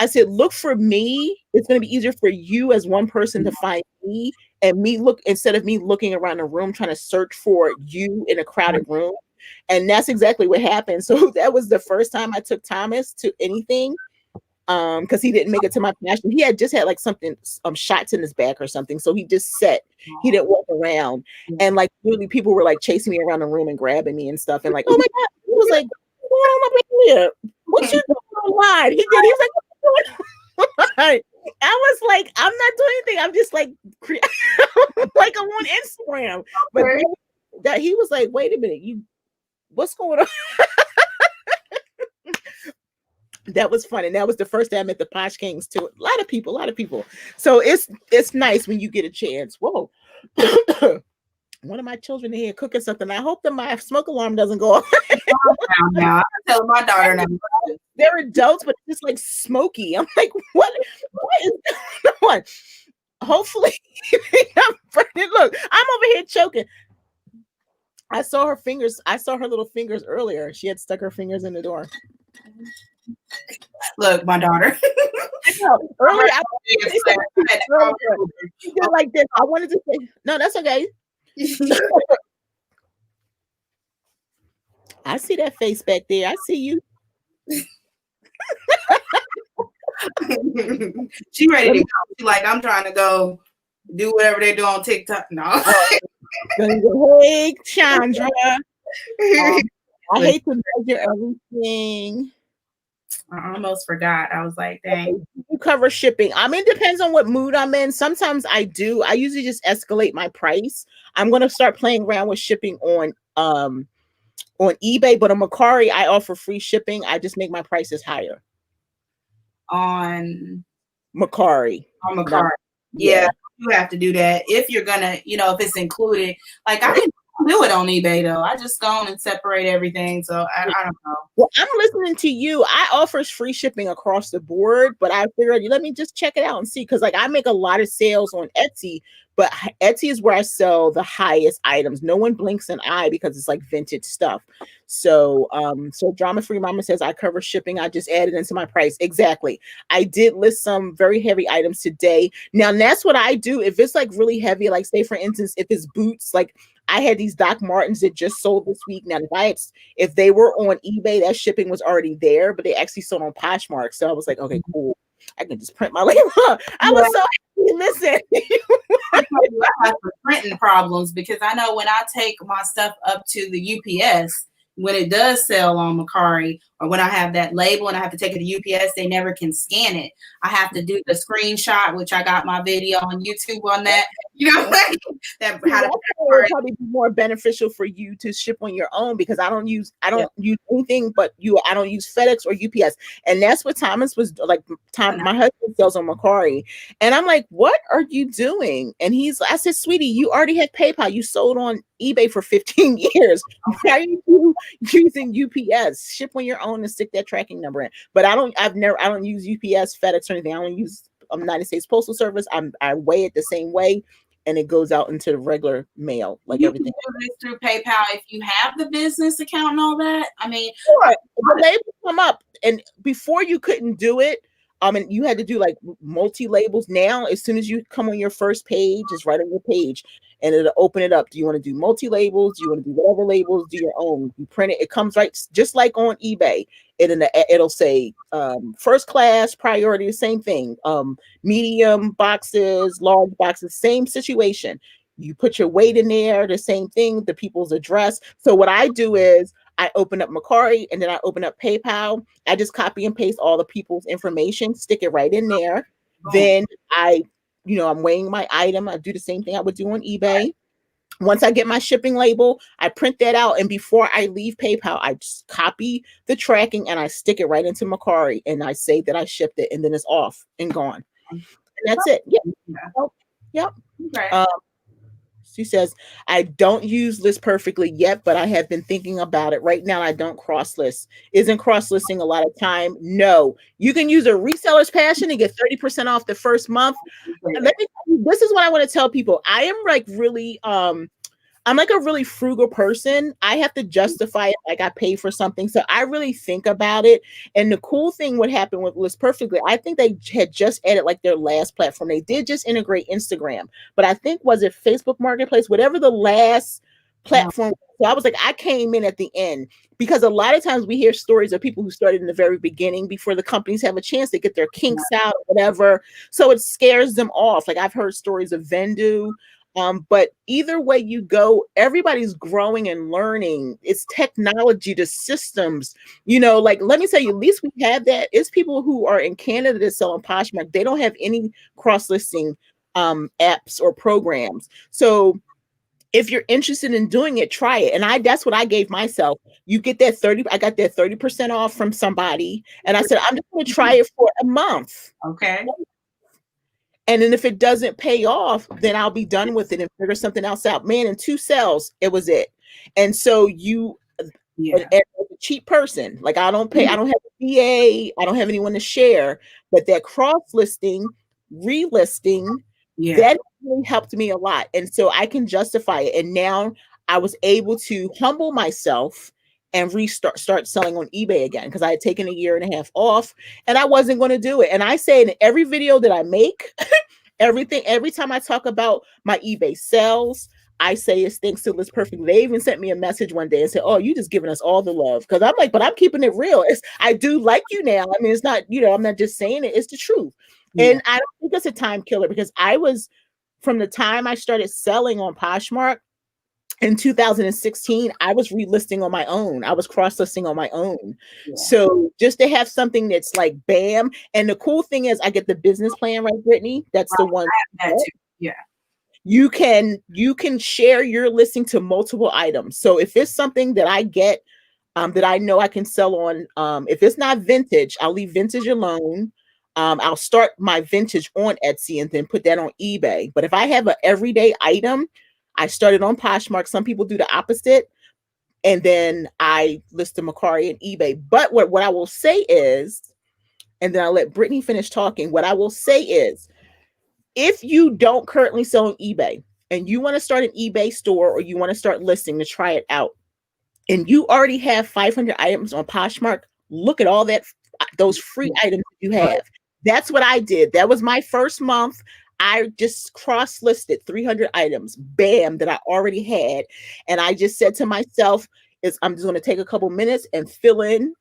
I said, look for me. It's going to be easier for you as one person to find me. and instead of me looking around the room trying to search for you in a crowded room. And that's exactly what happened. So that was the first time I took Thomas to anything. Because he didn't make it to my passion. He had just had like something, shots in his back or something. So he just sat. He didn't walk around. And like literally people were like chasing me around the room and grabbing me and stuff. And like, oh my God. He was like, what's going on up here? What you doing online? He was like, what's going on? I was like, I'm not doing anything. I'm just like, like I'm on Instagram. But that he was like, wait a minute, what's going on? That was fun. And that was the first day I met the Posh Kings too. A lot of people. So it's nice when you get a chance. Whoa. One of my children in here cooking something. I hope that my smoke alarm doesn't go off. I'm telling my daughter now. They're adults, but it's just like smoky. I'm like, what is going on? Hopefully, look, I'm over here choking. I saw her fingers. I saw her little fingers earlier. She had stuck her fingers in the door. Look, my daughter. I know. Earlier, like this. I wanted to say, no, that's okay. I see that face back there. I see you. She ready to go. She like, I'm trying to go do whatever they do on TikTok. No. Hey, Chandra. I hate to measure everything. I almost forgot. I was like, dang. You cover shipping. I mean, it depends on what mood I'm in. Sometimes I do. I usually just escalate my price. I'm going to start playing around with shipping on eBay, but on Mercari, I offer free shipping. I just make my prices higher. On Mercari. On Mercari. Yeah, you have to do that. If you're going to, if it's included. Like, I didn't do it on eBay, though. I just go on and separate everything. So, I don't know. Well, I'm listening to you. I offer free shipping across the board, but I figured, let me just check it out and see. Because, like, I make a lot of sales on Etsy, but Etsy is where I sell the highest items. No one blinks an eye because it's like vintage stuff. So Drama Free Mama says I cover shipping. I just added into my price. Exactly. I did list some very heavy items today. Now, that's what I do. If it's like really heavy, like say for instance, if it's boots, like I had these Doc Martens that just sold this week. Now, if they were on eBay, that shipping was already there, but they actually sold on Poshmark. So I was like, okay, cool. I can just print my label. I was so happy. Listen. I have printing problems because I know when I take my stuff up to the UPS, when it does sell on Mercari, or when I have that label and I have to take it to UPS, they never can scan it. I have to do the screenshot, which I got my video on YouTube on that. That would probably be more beneficial for you to ship on your own because I don't use anything but I don't use FedEx or UPS. And that's what Thomas was like. My husband sells on Mercari. And I'm like, what are you doing? And I said, sweetie, you already had PayPal. You sold on eBay for 15 years. Why are you using UPS? Ship on your own and stick that tracking number in. But I don't use UPS, FedEx, or anything. I don't use United States Postal Service. I weigh it the same way, and it goes out into the regular mail, like everything. You can do this through PayPal if you have the business account and all that. I mean, sure. The labels come up, and before you couldn't do it. And you had to do like multi-labels. Now, as soon as you come on your first page, it's right on your page, and it'll open it up. Do you want to do multi-labels? Do you want to do whatever labels? Do your own. You print it. It comes right just like on eBay. It'll say first class, priority, the same thing. Medium boxes, large boxes, same situation. You put your weight in there, the same thing, the people's address. So what I do is I open up Mercari and then I open up PayPal. I just copy and paste all the people's information, stick it right in there. Then I'm weighing my item. I do the same thing I would do on eBay. Once I get my shipping label, I print that out. And before I leave PayPal, I just copy the tracking and I stick it right into Mercari and I say that I shipped it and then it's off and gone. And that's it. Yep. Okay. She says, I don't use list perfectly yet, but I have been thinking about it. Right now, I don't cross list. Isn't cross listing a lot of time? No. You can use a reseller's passion and get 30% off the first month. Let me tell you, this is what I want to tell people. I am like really, I'm I'm like a really frugal person. I have to justify it like I pay for something. So I really think about it. And the cool thing what happened with List Perfectly, I think they had just added like their last platform. They did just integrate Instagram, but I think was it Facebook Marketplace, whatever the last platform. So I was like, I came in at the end because a lot of times we hear stories of people who started in the very beginning before the companies have a chance to get their kinks out or whatever. So it scares them off. Like I've heard stories of Vendu. But either way you go, everybody's growing and learning. It's technology, the systems, like, let me tell you, at least we have that. It's people who are in Canada that sell on Poshmark. They don't have any cross-listing apps or programs. So if you're interested in doing it, try it. And that's what I gave myself. You get that I got that 30% off from somebody. And I said, I'm just going to try it for a month. Okay. And then if it doesn't pay off, then I'll be done with it and figure something else out. Man, in 2 sales, it was it. And so as a cheap person, like I don't have a VA, I don't have anyone to share, but that cross-listing, relisting, that really helped me a lot. And so I can justify it. And now I was able to humble myself and start selling on eBay again because I had taken a year and a half off and I wasn't going to do it. And I say in every video that I make, every time I talk about my eBay sales, I say it's thanks to List Perfectly. They even sent me a message one day and said, "Oh, you just giving us all the love." Because I'm like, but I'm keeping it real. I do like you now. I mean, it's not, I'm not just saying it. It's the truth. Yeah. And I don't think it's a time killer because from the time I started selling on Poshmark, in 2016, I was relisting on my own. I was cross-listing on my own. Yeah. So just to have something that's like bam. And the cool thing is I get the business plan, right, Brittany? That's the one. I have that too. Yeah. You can share your listing to multiple items. So if it's something that I get that I know I can sell on, if it's not vintage, I'll leave vintage alone. I'll start my vintage on Etsy and then put that on eBay. But if I have an everyday item, I started on Poshmark. Some people do the opposite. And then I list the Mercari and eBay. But what I will say is, and then I'll let Brittany finish talking. What I will say is, if you don't currently sell on eBay and you want to start an eBay store or you want to start listing to try it out, and you already have 500 items on Poshmark, look at all those free items you have. That's what I did. That was my first month. I just cross-listed 300 items, bam, that I already had. And I just said to myself, I'm just going to take a couple minutes and fill in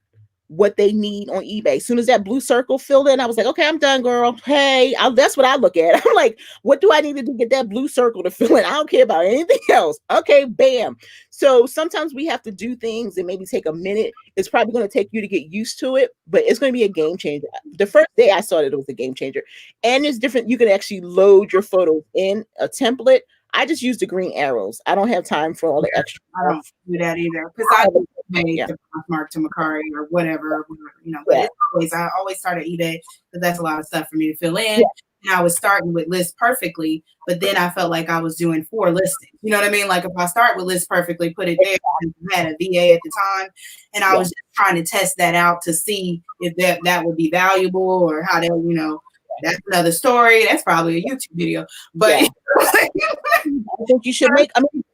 what they need on eBay. As soon as that blue circle filled in, I was like, okay, I'm done, girl. Hey, that's what I look at. I'm like, what do I need to do to get that blue circle to fill in? I don't care about anything else. Okay, bam. So sometimes we have to do things and maybe take a minute. It's probably going to take you to get used to it, but it's going to be a game changer. The first day I saw it was a game changer. And it's different. You can actually load your photos in a template. I just use the green arrows. I don't have time for all the extra. I don't do that either because I made the Poshmark to Mercari or whatever, But I always start at eBay because that's a lot of stuff for me to fill in. Yeah. And I was starting with List Perfectly, but then I felt like I was doing 4 listings. You know what I mean? Like if I start with List Perfectly, put it there. I had a VA at the time, and I was just trying to test that out to see if that would be valuable or how they, that's another story. That's probably a YouTube video, but I think you should make.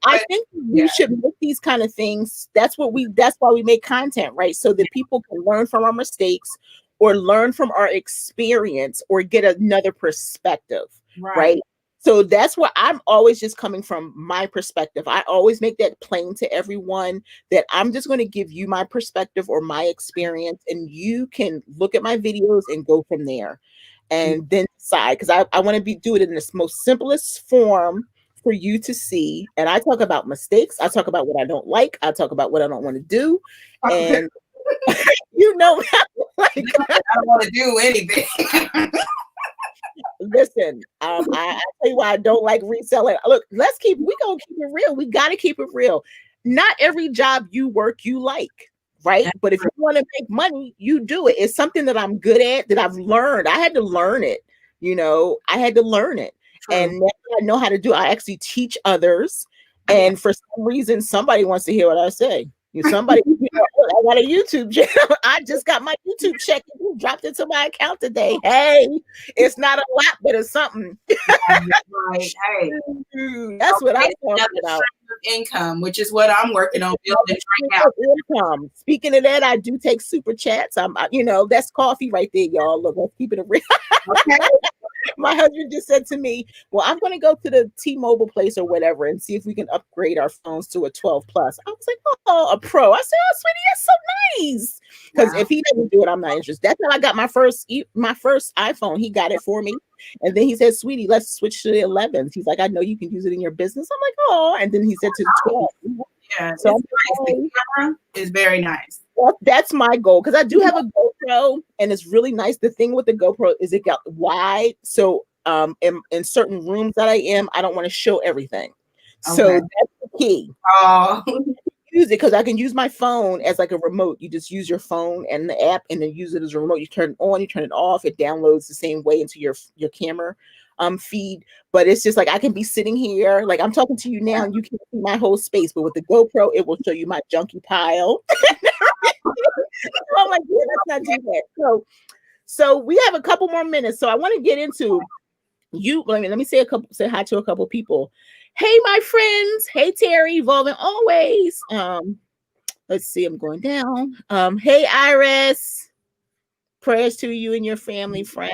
I think we should make these kind of things. That's why we make content, right? So that people can learn from our mistakes, or learn from our experience, or get another perspective, right? So that's where I'm always just coming from my perspective. I always make that plain to everyone that I'm just going to give you my perspective or my experience, and you can look at my videos and go from there. And then decide, because I want to do it in the most simplest form for you to see. And I talk about mistakes. I talk about what I don't like. I talk about what I don't want to do. And like, I don't want to do anything. Listen, I tell you why I don't like reselling. Look, we're going to keep it real. We got to keep it real. Not every job you work, you like. Right. But if you want to make money, you do it. It's something that I'm good at, that I've learned. I had to learn it. I had to learn it. True. And now I know how to do it. I actually teach others. And for some reason, somebody wants to hear what I say. Somebody, I got a YouTube channel. I just got my YouTube check and dropped into my account today. Hey, it's not a lot, but it's something. Right. Hey, that's what I'm talking about. income, which is what I'm working on building right now. Income. Speaking of that, I do take super chats. That's coffee right there, y'all. Look, let's keep it a real. Okay. My husband just said to me, well, I'm going to go to the T-Mobile place or whatever and see if we can upgrade our phones to a 12 plus. I was like, oh, a pro. I said, oh, sweetie, that's so nice. Because if he doesn't do it, I'm not interested. That's how I got my first iPhone. He got it for me. And then he said, sweetie, let's switch to the 11s. He's like, I know you can use it in your business. I'm like, oh. And then he said to the 12. Yeah, so the camera is very nice. Well, that's my goal because I do have a GoPro and it's really nice. The thing with the GoPro is it got wide. So in certain rooms that I am, I don't want to show everything. Okay. So that's the key. Oh. Use it because I can use my phone as like a remote. You just use your phone and the app and then use it as a remote. You turn it on, you turn it off. It downloads the same way into your camera feed. But it's just like I can be sitting here, like I'm talking to you now, and you can see my whole space. But with the GoPro, it will show you my junkie pile. I'm like, yeah, let's not do that. So we have a couple more minutes. So I want to get into you. Let me say hi to a couple people. Hey, my friends. Hey, Terry, evolving always. Let's see, I'm going down. Hey, Iris. Prayers to you and your family, friend.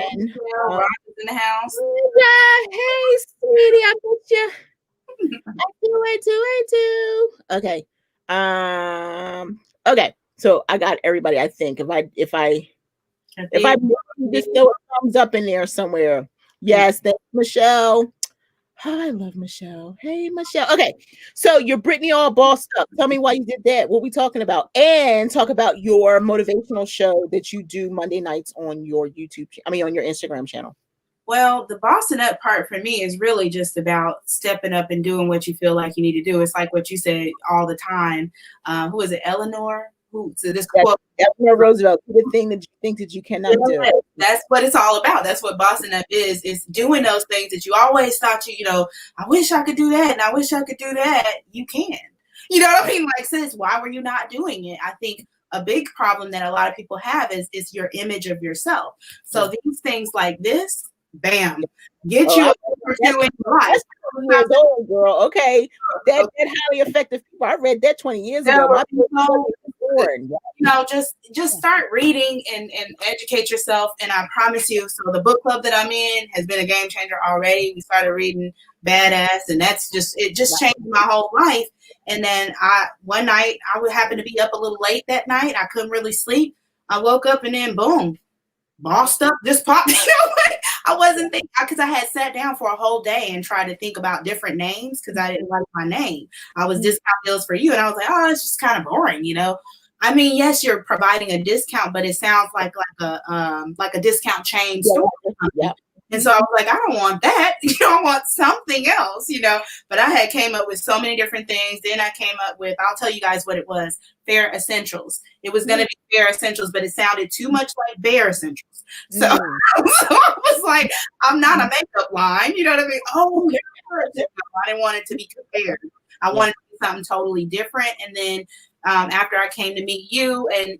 Robin's in the house. Yeah, hey, sweetie, I got you. I do. Okay. Okay. So I got everybody. I think if I just throw a thumbs up in there somewhere. Yes, thanks, Michelle. Oh, I love Michelle. Hey, Michelle. Okay, so you're Brittany all bossed up. Tell me why you did that. What we talking about? And talk about your motivational show that you do Monday nights on your on your Instagram channel. Well, the bossing up part for me is really just about stepping up and doing what you feel like you need to do. It's like what you say all the time. Who is it? Eleanor? Eleanor Roosevelt. The thing that you think that you cannot do. That's what it's all about. That's what bossing up is doing those things that you always thought I wish I could do that and I wish I could do that. You can. You know what I mean? Like, sis, why were you not doing it? I think a big problem that a lot of people have is your image of yourself. So these things like this, bam, get you doing life. 20 years old, girl. Okay, that highly effective people. I read that 20 years ago. Just start reading and educate yourself. And I promise you, so the book club that I'm in has been a game changer already. We started reading Badass, and it just changed my whole life. And then one night I would happen to be up a little late that night. I couldn't really sleep. I woke up and then boom, bossed up, just popped. I wasn't thinking because I had sat down for a whole day and tried to think about different names because I didn't like my name. I was discount deals for you, and I was like, oh, it's just kind of boring, I mean, yes, you're providing a discount, but it sounds like a discount chain store. Yeah. And so I was like, I don't want that. I want something else, But I had came up with so many different things. Then I came up with, I'll tell you guys what it was, Fair Essentials. It was going to be Fair Essentials, but it sounded too much like Bare Essentials. So, so I was like, I'm not a makeup line. You know what I mean? Oh, I didn't want it to be compared. I wanted to be something totally different. And then after I came to meet you and,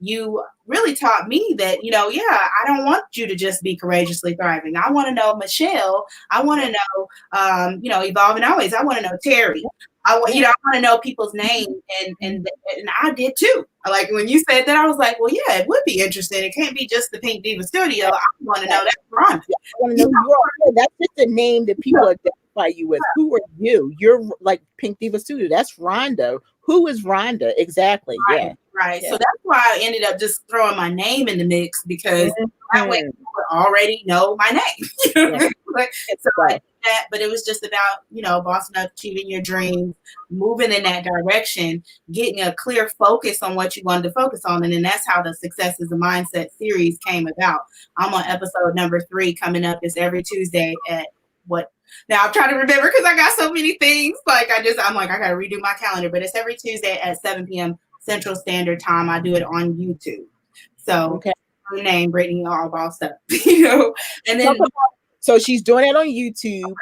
you really taught me that, I don't want you to just be courageously thriving. I want to know Michelle. I want to know, evolving always. I want to know Terry. I want to know people's names, and I did too. Like when you said that, I was like, well, yeah, it would be interesting. It can't be just the Pink Diva Studio. I want to know that Rhonda. I want to know who you are. That's just a name that people identify you with. Who are you? You're like Pink Diva Studio. That's Rhonda. Who is Rhonda? Exactly. Right, yeah. Right. Yeah. So that's why I ended up just throwing my name in the mix because that way people already know my name. But it was just about, bossing up, achieving your dreams, moving in that direction, getting a clear focus on what you wanted to focus on. And then that's how the Success is a Mindset series came about. I'm on episode number 3 coming up. It's every Tuesday at what? Now I'm trying to remember because I got so many things. I'm like, I got to redo my calendar, but it's every Tuesday at 7 p.m. Central Standard Time. I do it on YouTube. So her name, Brittany, all bossed up, and then. So she's doing it on YouTube.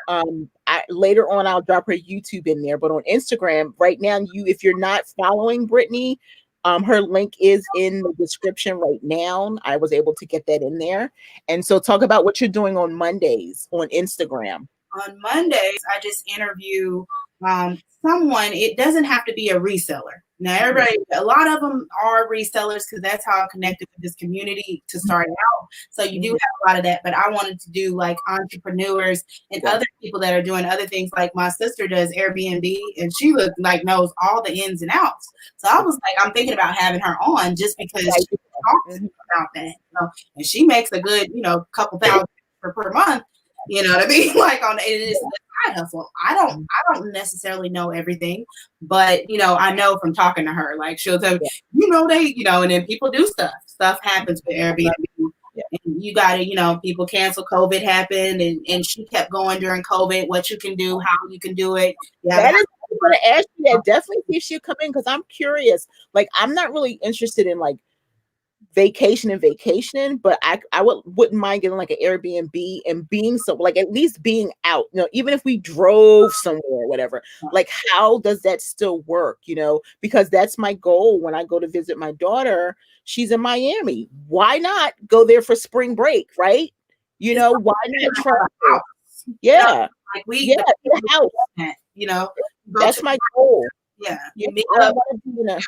Later on, I'll drop her YouTube in there. But on Instagram, right now, if you're not following Brittany, her link is in the description right now. I was able to get that in there. And so talk about what you're doing on Mondays on Instagram. On Mondays, I just interview someone, it doesn't have to be a reseller. Now, everybody, a lot of them are resellers because that's how I connected with this community to start out. So you do have a lot of that, but I wanted to do like entrepreneurs and other people that are doing other things. Like my sister does Airbnb, and she knows all the ins and outs. So I was like, I'm thinking about having her on just because she talks about that. And she makes a good, couple thousand per month. You know what I mean? Like it is a side hustle. I don't necessarily know everything, but I know from talking to her. Like she'll tell me, and then people do stuff. Stuff happens with Airbnb. And you gotta, people cancel. COVID happened, and she kept going during COVID. What you can do, how you can do it. That is, I'm gonna ask you that. Definitely see if she'll come in because I'm curious. Like I'm not really interested in like vacation, but I wouldn't mind getting like an Airbnb and being like at least being out, even if we drove somewhere or whatever. Like how does that still work, because that's my goal when I go to visit my daughter. She's in Miami. Why not go there for spring break, right? Why not try? Yeah. Like the house, that's my goal. Yeah. I don't want to be in a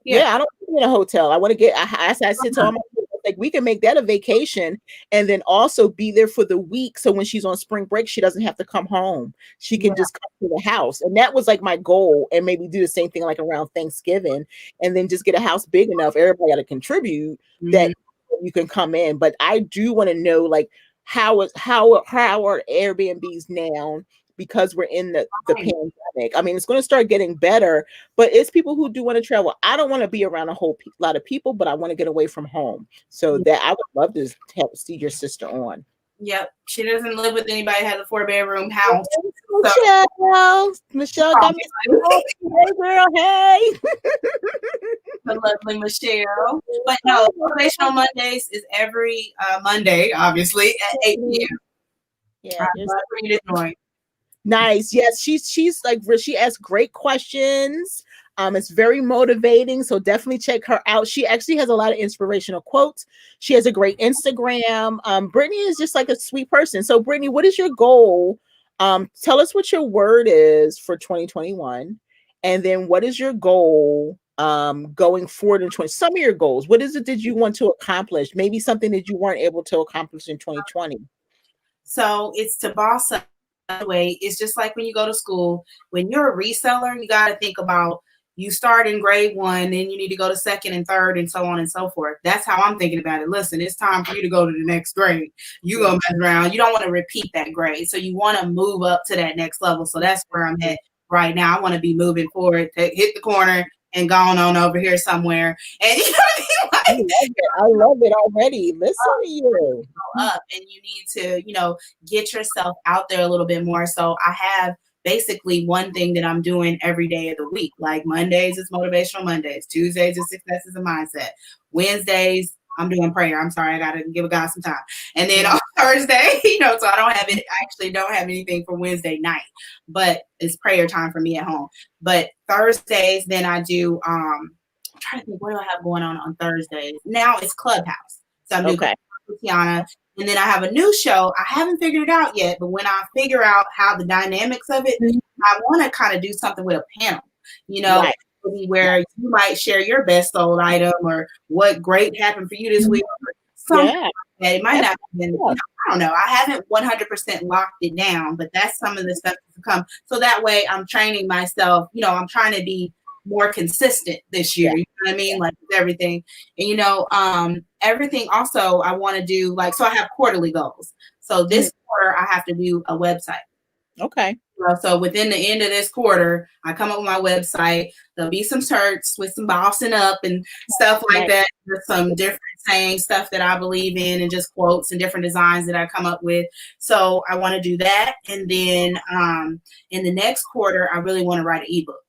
I don't want to be in a hotel. I want to get, I said to all my people, like, we can make that a vacation and then also be there for the week. So when she's on spring break, she doesn't have to come home. She can just come to the house. And that was like my goal. And maybe do the same thing like around Thanksgiving and then just get a house big enough. Everybody got to contribute that you can come in. But I do want to know like how are Airbnbs now? Because we're in the pandemic. I mean, it's going to start getting better, but it's people who do want to travel. I don't want to be around a whole lot of people, but I want to get away from home. So that I would love to see your sister on. Yep. She doesn't live with anybody, has a 4-bedroom house. Michelle got me. Hey, girl. Hey. The lovely Michelle. But no, Motivational Mondays is every Monday, obviously, at 8 p.m. Yeah. For you to join. Nice. Yes, she's like, she asks great questions. It's very motivating. So definitely check her out. She actually has a lot of inspirational quotes. She has a great Instagram. Brittany is just like a sweet person. So Brittany, what is your goal? Tell us what your word is for 2021. And then what is your goal going forward in 20? Some of your goals. What is it that you want to accomplish? Maybe something that you weren't able to accomplish in 2020. So it's to boss up. Way, it's just like when you go to school. When you're a reseller, you got to think about you start in grade 1, then you need to go to 2nd and 3rd and so on and so forth. That's how I'm thinking about it. Listen, it's time for you to go to the next grade. You go mess around. You don't want to repeat that grade. So you want to move up to that next level. So that's where I'm at right now. I want to be moving forward to hit the corner and going on over here somewhere. And you know what I mean? I love it already. Listen to you. Up, and you need to, get yourself out there a little bit more. So I have basically one thing that I'm doing every day of the week. Like Mondays is Motivational Mondays. Tuesdays is Success is a Mindset. Wednesdays, I'm doing prayer. I'm sorry, I got to give a God some time. And then on Thursday, so I actually don't have anything for Wednesday night, but it's prayer time for me at home. But Thursdays, then I do, I'm trying to think, what do I have going on Thursdays? Now it's Clubhouse. So I'm doing with Tiana. And then I have a new show. I haven't figured it out yet, but when I figure out how the dynamics of it, I want to kind of do something with a panel, where you might share your best sold item or what great happened for you this week. Or something like that. It might not have been, I don't know. I haven't 100% locked it down, but that's some of the stuff to come. So that way I'm training myself, I'm trying to be more consistent this year. You know what I mean? Like with everything. And everything also I want to do, like, so I have quarterly goals. So this quarter I have to do a website. Okay. So within the end of this quarter, I come up with my website. There'll be some shirts with some bossing up and stuff like that. There's some different saying stuff that I believe in and just quotes and different designs that I come up with. So I want to do that. And then in the next quarter, I really want to write an ebook.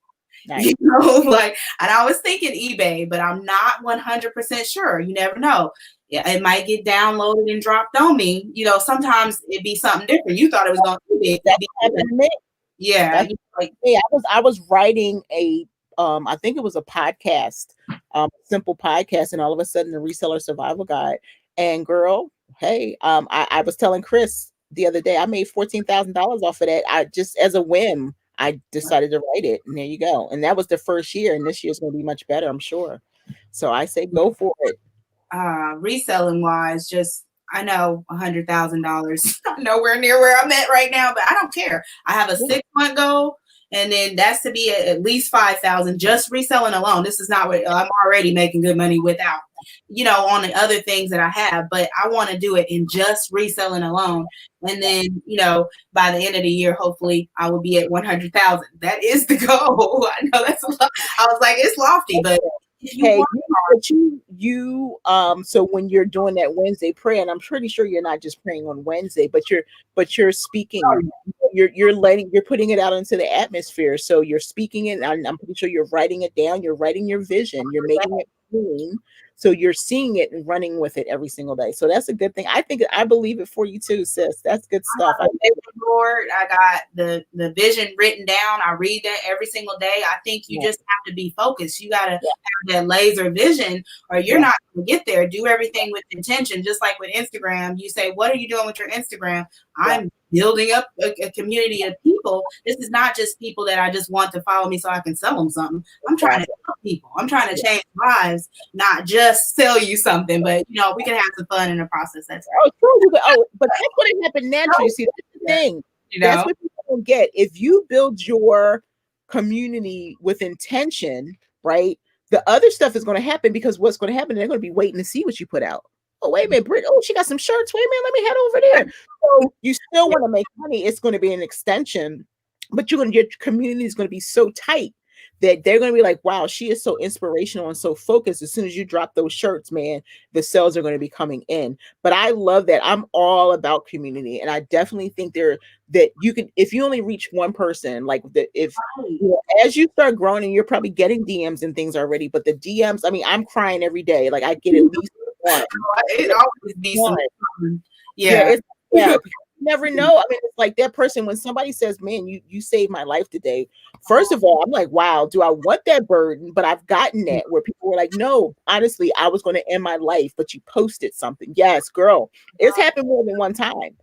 Nice. And I was thinking eBay, but I'm not 100% sure. You never know. Yeah, it might get downloaded and dropped on me. Sometimes it'd be something different. You thought it was going to be big. Yeah. I was writing I think it was a podcast, simple podcast, and all of a sudden the Reseller Survival Guide. And girl, hey, I was telling Chris the other day, I made $14,000 off of that. I just as a whim. I decided to write it, and there you go. And that was the first year, and this year's going to be much better, I'm sure. So I say go for it. Reselling wise, just I know $100,000, nowhere near where I'm at right now, but I don't care. I have a 6-month goal, and then that's to be at least 5,000 just reselling alone. This is not what I'm already making good money without, on the other things that I have, but I want to do it in just reselling alone. And then, by the end of the year, hopefully I will be at 100,000. That is the goal. I know that's a lot. I was like, it's lofty, but hey, so when you're doing that Wednesday prayer, and I'm pretty sure you're not just praying on Wednesday, but you're speaking, you're putting it out into the atmosphere. So you're speaking it, and I'm pretty sure you're writing it down, you're writing your vision, you're making it clean. So you're seeing it and running with it every single day. So that's a good thing. I believe it for you too, sis. That's good stuff. Lord, I got the vision written down. I read that every single day. I think you just have to be focused. You got to have that laser vision, or you're not going to get there. Do everything with intention. Just like with Instagram, you say, what are you doing with your Instagram? I'm building up a community of people. This is not just people that I just want to follow me so I can sell them something. I'm trying to help people. I'm trying to change lives, not just sell you something, but we can have some fun in the process. That's but that's what it happened naturally. See, that's the thing. That's what people don't get. If you build your community with intention, right? The other stuff is going to happen, because what's going to happen, they're going to be waiting to see what you put out. Oh, wait a minute, Britt. Oh, she got some shirts. Wait a minute, let me head over there. So you still want to make money. It's going to be an extension, but your community is going to be so tight that they're going to be like, wow, she is so inspirational and so focused. As soon as you drop those shirts, man, the sales are going to be coming in. But I love that. I'm all about community. And I definitely think that you can, if you only reach one person, like as you start growing, and you're probably getting DMs and things already, but the DMs, I mean, I'm crying every day. Like I get at least one. It always be some. You never know. I mean, it's like that person, when somebody says, man, you saved my life today. First of all, I'm like, wow, do I want that burden? But I've gotten that where people were like, no, honestly, I was going to end my life, but you posted something. Yes, girl, it's happened more than one time.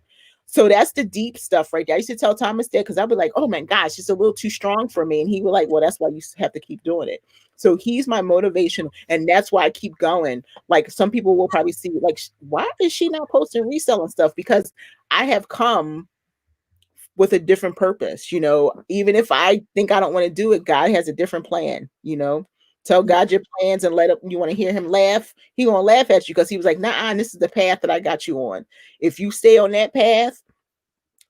So that's the deep stuff right there. I used to tell Thomas that, because I'd be like, oh my gosh, it's a little too strong for me. And he was like, well, that's why you have to keep doing it. So he's my motivation. And that's why I keep going. Like some people will probably see, like, why is she not posting reselling stuff? Because I have come with a different purpose. Even if I think I don't want to do it, God has a different plan. Tell God your plans and you want to hear him laugh. He gonna laugh at you, because he was like, nah, this is the path that I got you on. If you stay on that path,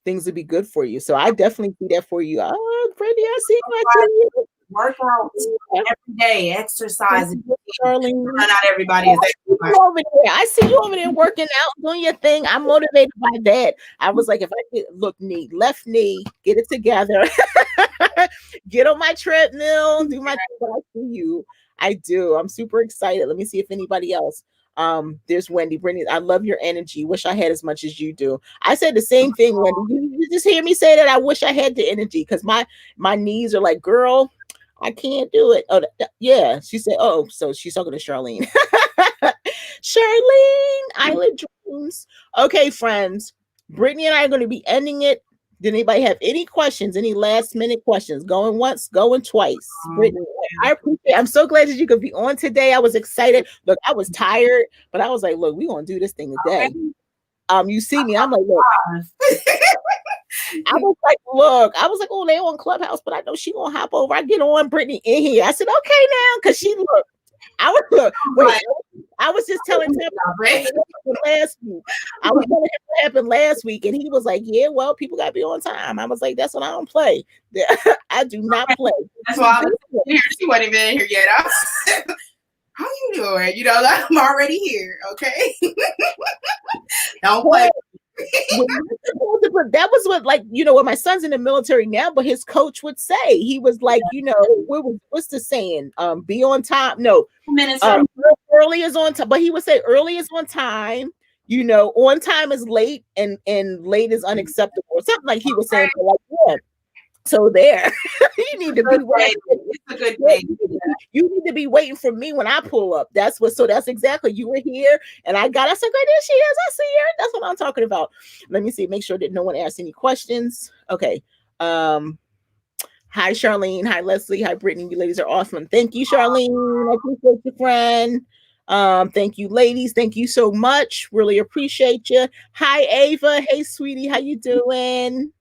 things will be good for you. So I definitely see that for you. Oh, Brittany, I see you. Workout every day, exercise. Not everybody is over there. I see you over there working out, doing your thing. I'm motivated by that. I was like, if I look, left knee, get it together. Get on my treadmill, do my thing. I see you. I do. I'm super excited. Let me see if anybody else. There's Wendy. Brittany, I love your energy. Wish I had as much as you do. I said the same thing, Wendy. You just hear me say that? I wish I had the energy, because my knees are like, girl, I can't do it. Oh, yeah. She said, oh, so she's talking to Charlene. Charlene, Island Dreams. Okay, friends. Brittany and I are going to be ending it. Did anybody have any questions? Any last minute questions? Going once, going twice. Brittany, I appreciate it. I'm so glad that you could be on today. I was excited. Look, I was tired, but I was like, look, we're going to do this thing today. You see me, I'm like, look. I was like, oh, they on Clubhouse, but I know she gonna hop over. I get on Brittany in here. I said, okay now, because she looked. I was just telling him last week. I was telling him what happened last week, and he was like, yeah, well, people gotta be on time. I was like, that's what I don't play. I do not play. That's why I was here. She wasn't even in here yet. How you doing? I'm already here, okay? Don't play. That was what, like, what my son's in the military now, but his coach would say. He was like, what's the saying? Be on time. No, early is on time, but he would say early is on time. On time is late, and late is unacceptable, or something like he was saying. Like, yeah. So there, you need to be waiting. It's a good thing. You need to be waiting for me when I pull up. That's exactly. You were here, and I said, "Great, there she is. I see her." That's what I'm talking about. Let me see. Make sure that no one asked any questions. Okay. Hi, Charlene. Hi, Leslie. Hi, Brittany. You ladies are awesome. Thank you, Charlene. I appreciate you, friend. Thank you, ladies. Thank you so much. Really appreciate you. Hi, Ava. Hey, sweetie. How you doing?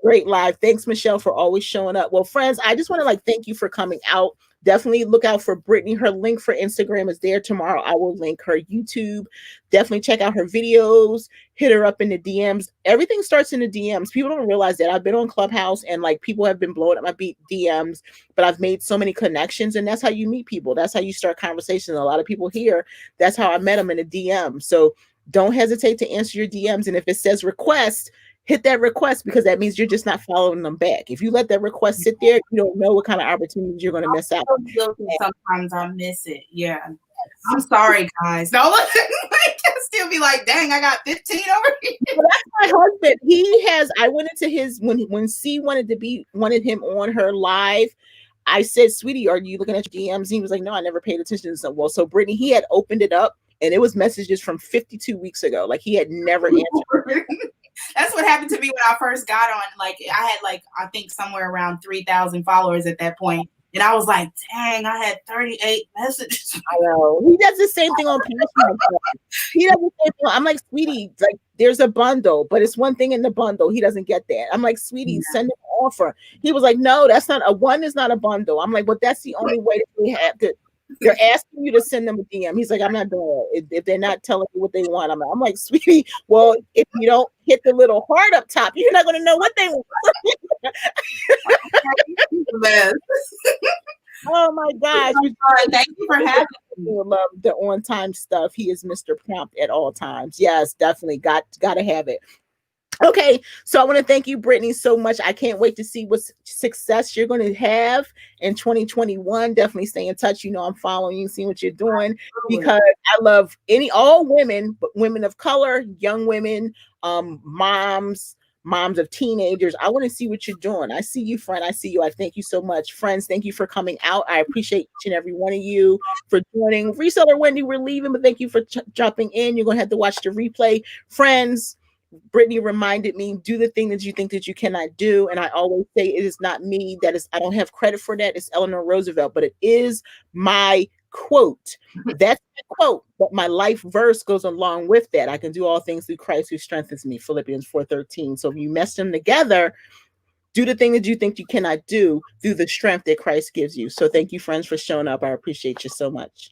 Great live. Thanks, Michelle, for always showing up. Well, friends, I just want to thank you for coming out. Definitely look out for Brittany. Her link for Instagram is there tomorrow. I will link her YouTube. Definitely check out her videos. Hit her up in the DMs. Everything starts in the DMs. People don't realize that. I've been on Clubhouse and people have been blowing up my DMs, but I've made so many connections, and that's how you meet people. That's how you start conversations. A lot of people here, that's how I met them in a DM. So don't hesitate to answer your DMs. And if it says request, hit that request, because that means you're just not following them back. If you let that request sit there, you don't know what kind of opportunities you're going to miss out. Sometimes I miss it. Yeah. I'm sorry, guys. No, I can still be like, dang, I got 15 over here. Well, that's my husband. I went into his, when C wanted him on her live, I said, sweetie, are you looking at your DMs? He was like, no, I never paid attention to some. Well, so Brittany, he had opened it up and it was messages from 52 weeks ago. He had never answered. That's what happened to me when I first got on. I had I think somewhere around 3,000 followers at that point. And I was like, dang, I had 38 messages. I know. He does the same thing on Passion. He does the same thing. I'm like, sweetie, there's a bundle, but it's one thing in the bundle. He doesn't get that. I'm like, sweetie, send an offer. He was like, no, that's not a one is not a bundle. I'm like, well, that's the only way that we have to. They're asking you to send them a DM. He's like, I'm not doing it. If they're not telling you what they want, I'm like, sweetie, well, if you don't hit the little heart up top, you're not going to know what they want. Oh my gosh. Thank you for having me. Love the on-time stuff. He is Mr. Prompt at all times. Yes, definitely. Got to have it. Okay, so I want to thank you, Brittany, so much. I can't wait to see what success you're going to have in 2021. Definitely stay in touch. I'm following you, seeing what you're doing, because I love all women, but women of color, young women, moms of teenagers. I want to see what you're doing. I see you, friend. I see you. I thank you so much. Friends, thank you for coming out. I appreciate each and every one of you for joining. Reseller Wendy, we're leaving, but thank you for jumping in. You're going to have to watch the replay. Friends, Brittany reminded me, do the thing that you think that you cannot do. And I always say it is not me. I don't have credit for that. It's Eleanor Roosevelt, but it is my quote. That's my quote, but my life verse goes along with that. I can do all things through Christ who strengthens me, Philippians 4:13. So if you mess them together, do the thing that you think you cannot do through the strength that Christ gives you. So thank you, friends, for showing up. I appreciate you so much.